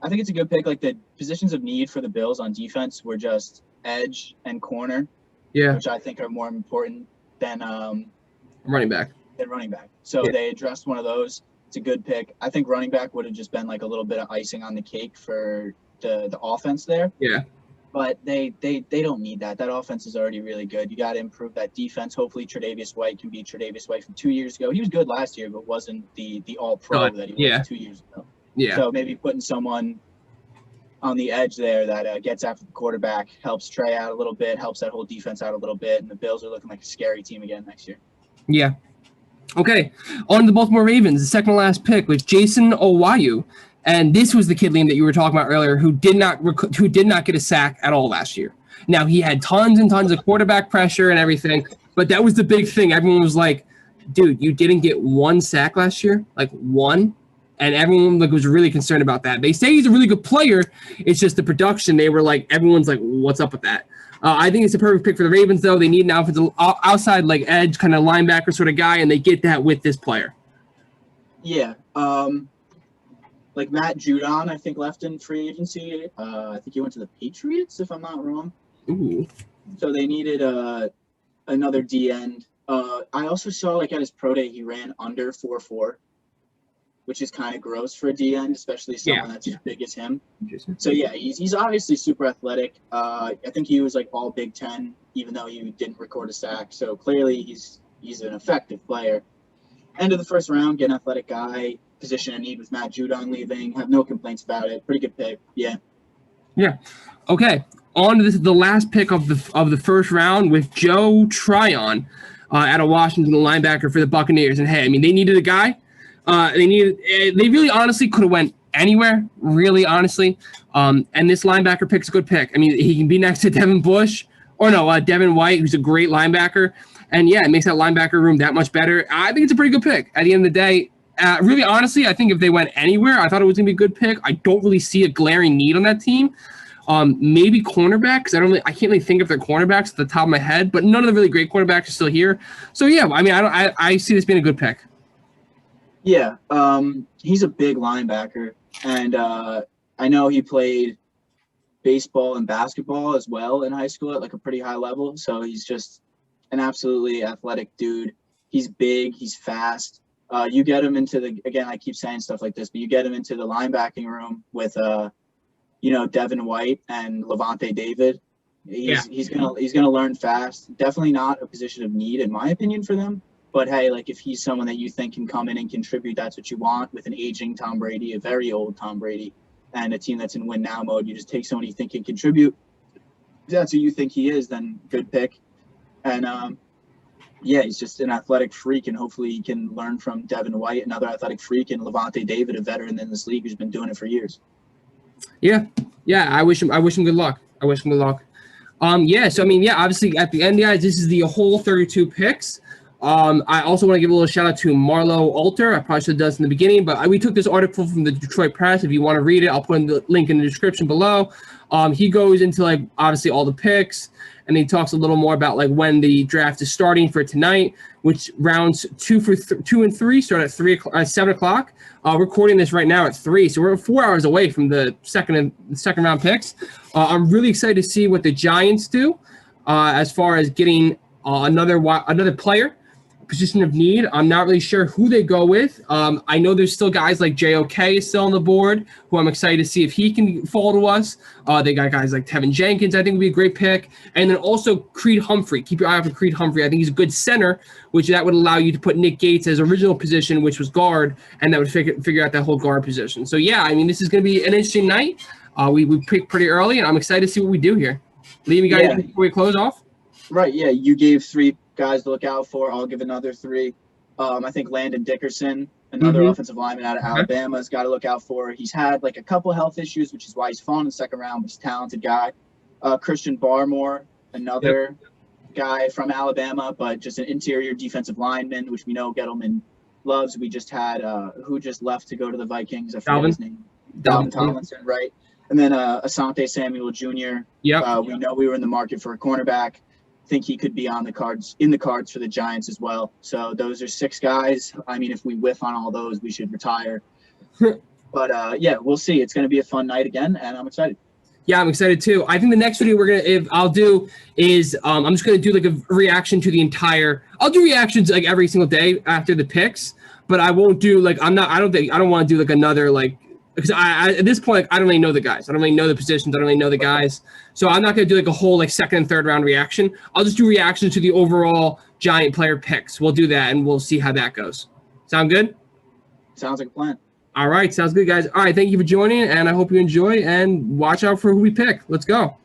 I think it's a good pick. Like the positions of need for the Bills on defense were just edge and corner, which I think are more important than running back. So they addressed one of those. It's a good pick. I think running back would have just been like a little bit of icing on the cake for the offense there. Yeah. But they don't need that. That offense is already really good. You got to improve that defense. Hopefully Tre'Davious White can be Tre'Davious White from 2 years ago. He was good last year, but wasn't the all-pro that he was 2 years ago. Yeah. So maybe putting someone on the edge there that gets after the quarterback, helps Trey out a little bit, helps that whole defense out a little bit, and the Bills are looking like a scary team again next year. Yeah. Okay, on to the Baltimore Ravens. The second to last pick was Jason Owayu, and this was the kid, Liam, that you were talking about earlier, who did not get a sack at all last year. Now he had tons and tons of quarterback pressure and everything, but that was the big thing. Everyone was like, "Dude, you didn't get one sack last year, like one," and everyone was really concerned about that. They say he's a really good player. It's just the production. They were like, everyone's like, "What's up with that?" I think it's a perfect pick for the Ravens, though. They need an offensive outside like edge, kind of linebacker sort of guy, and they get that with this player. Yeah. Like Matt Judon, I think left in free agency. I think he went to the Patriots, if I'm not wrong. Ooh. So they needed another D end. I also saw like at his pro day he ran under 4.4, which is kind of gross for a D end, especially someone that's as big as him. So yeah, he's obviously super athletic. I think he was like all Big Ten, even though he didn't record a sack. So clearly he's an effective player. End of the first round, get an athletic guy. Position of need with Matt Judon leaving. Have no complaints about it. Pretty good pick. Yeah. Yeah. Okay. On to the last pick of the first round with Joe Tryon out of Washington, the linebacker for the Buccaneers. And hey, I mean, they needed a guy. They really honestly could have went anywhere, really honestly. And this linebacker pick's a good pick. I mean, he can be next to Devin Bush Devin White, who's a great linebacker. And yeah, it makes that linebacker room that much better. I think it's a pretty good pick at the end of the day. Really, honestly, I think if they went anywhere, I thought it was going to be a good pick. I don't really see a glaring need on that team. Maybe cornerback, because I can't really think of their cornerbacks at the top of my head, but none of the really great cornerbacks are still here. So yeah, I mean, I see this being a good pick. Yeah, he's a big linebacker, and I know he played baseball and basketball as well in high school at like a pretty high level. So he's just an absolutely athletic dude. He's big, he's fast. You get him into again, I keep saying stuff like this, but you get him into the linebacking room with Devin White and Levante David. He's gonna learn fast. Definitely not a position of need in my opinion for them. But hey, like if he's someone that you think can come in and contribute, that's what you want with an aging Tom Brady, a very old Tom Brady, and a team that's in win now mode. You just take someone you think can contribute. If that's who you think he is, then good pick. And he's just an athletic freak, and hopefully he can learn from Devin White, another athletic freak, and Levante David, a veteran in this league who's been doing it for years. Yeah. I wish him good luck. So I mean, obviously at the end, guys, this is the whole 32 picks. I also want to give a little shout out to Marlo Alter. I probably should have done this in the beginning, but we took this article from the Detroit Press. If you want to read it, I'll put in the link in the description below. He goes into like obviously all the picks, and he talks a little more about like when the draft is starting for tonight, which rounds 2 and 3 start at 7 o'clock. Recording this right now at 3, so we're 4 hours away from the second round picks. I'm really excited to see what the Giants do as far as getting another player. Position of need. I'm not really sure who they go with. I know there's still guys like JOK is still on the board, who I'm excited to see if he can fall to us. They got guys like Tevin Jenkins, I think would be a great pick. And then also Creed Humphrey. Keep your eye out for Creed Humphrey. I think he's a good center, which that would allow you to put Nick Gates as original position, which was guard, and that would figure out that whole guard position. So yeah, I mean, this is going to be an interesting night. We picked pretty early, and I'm excited to see what we do here. Liam, you got anything before we close off? Right, yeah, you gave 3 guys to look out for. I'll give another 3. I think Landon Dickerson, another offensive lineman out of Alabama, has got to look out for. He's had like a couple health issues, which is why he's fallen in the second round, but he's a talented guy. Christian Barmore, another guy from Alabama, but just an interior defensive lineman, which we know Gettleman loves. We just had who just left to go to the Vikings. I forget his name. Dalvin Tomlinson, right? And then Asante Samuel Jr. We know we were in the market for a cornerback. Think he could be in the cards for the Giants as well. So those are 6 guys. I mean, if we whiff on all those, we should retire. But we'll see. It's going to be a fun night again, and I'm excited. Yeah, I'm excited too. I think the next video I'll do is I'm just gonna do like a reaction to the entire. I'll do reactions like every single day after the picks, but I won't do like I don't want to do like another like. Because I at this point, I don't really know the guys. I don't really know the positions. I don't really know the guys. So I'm not going to do like a whole like second and third round reaction. I'll just do reactions to the overall Giant player picks. We'll do that, and we'll see how that goes. Sound good? Sounds like a plan. All right. Sounds good, guys. All right. Thank you for joining, and I hope you enjoy, and watch out for who we pick. Let's go.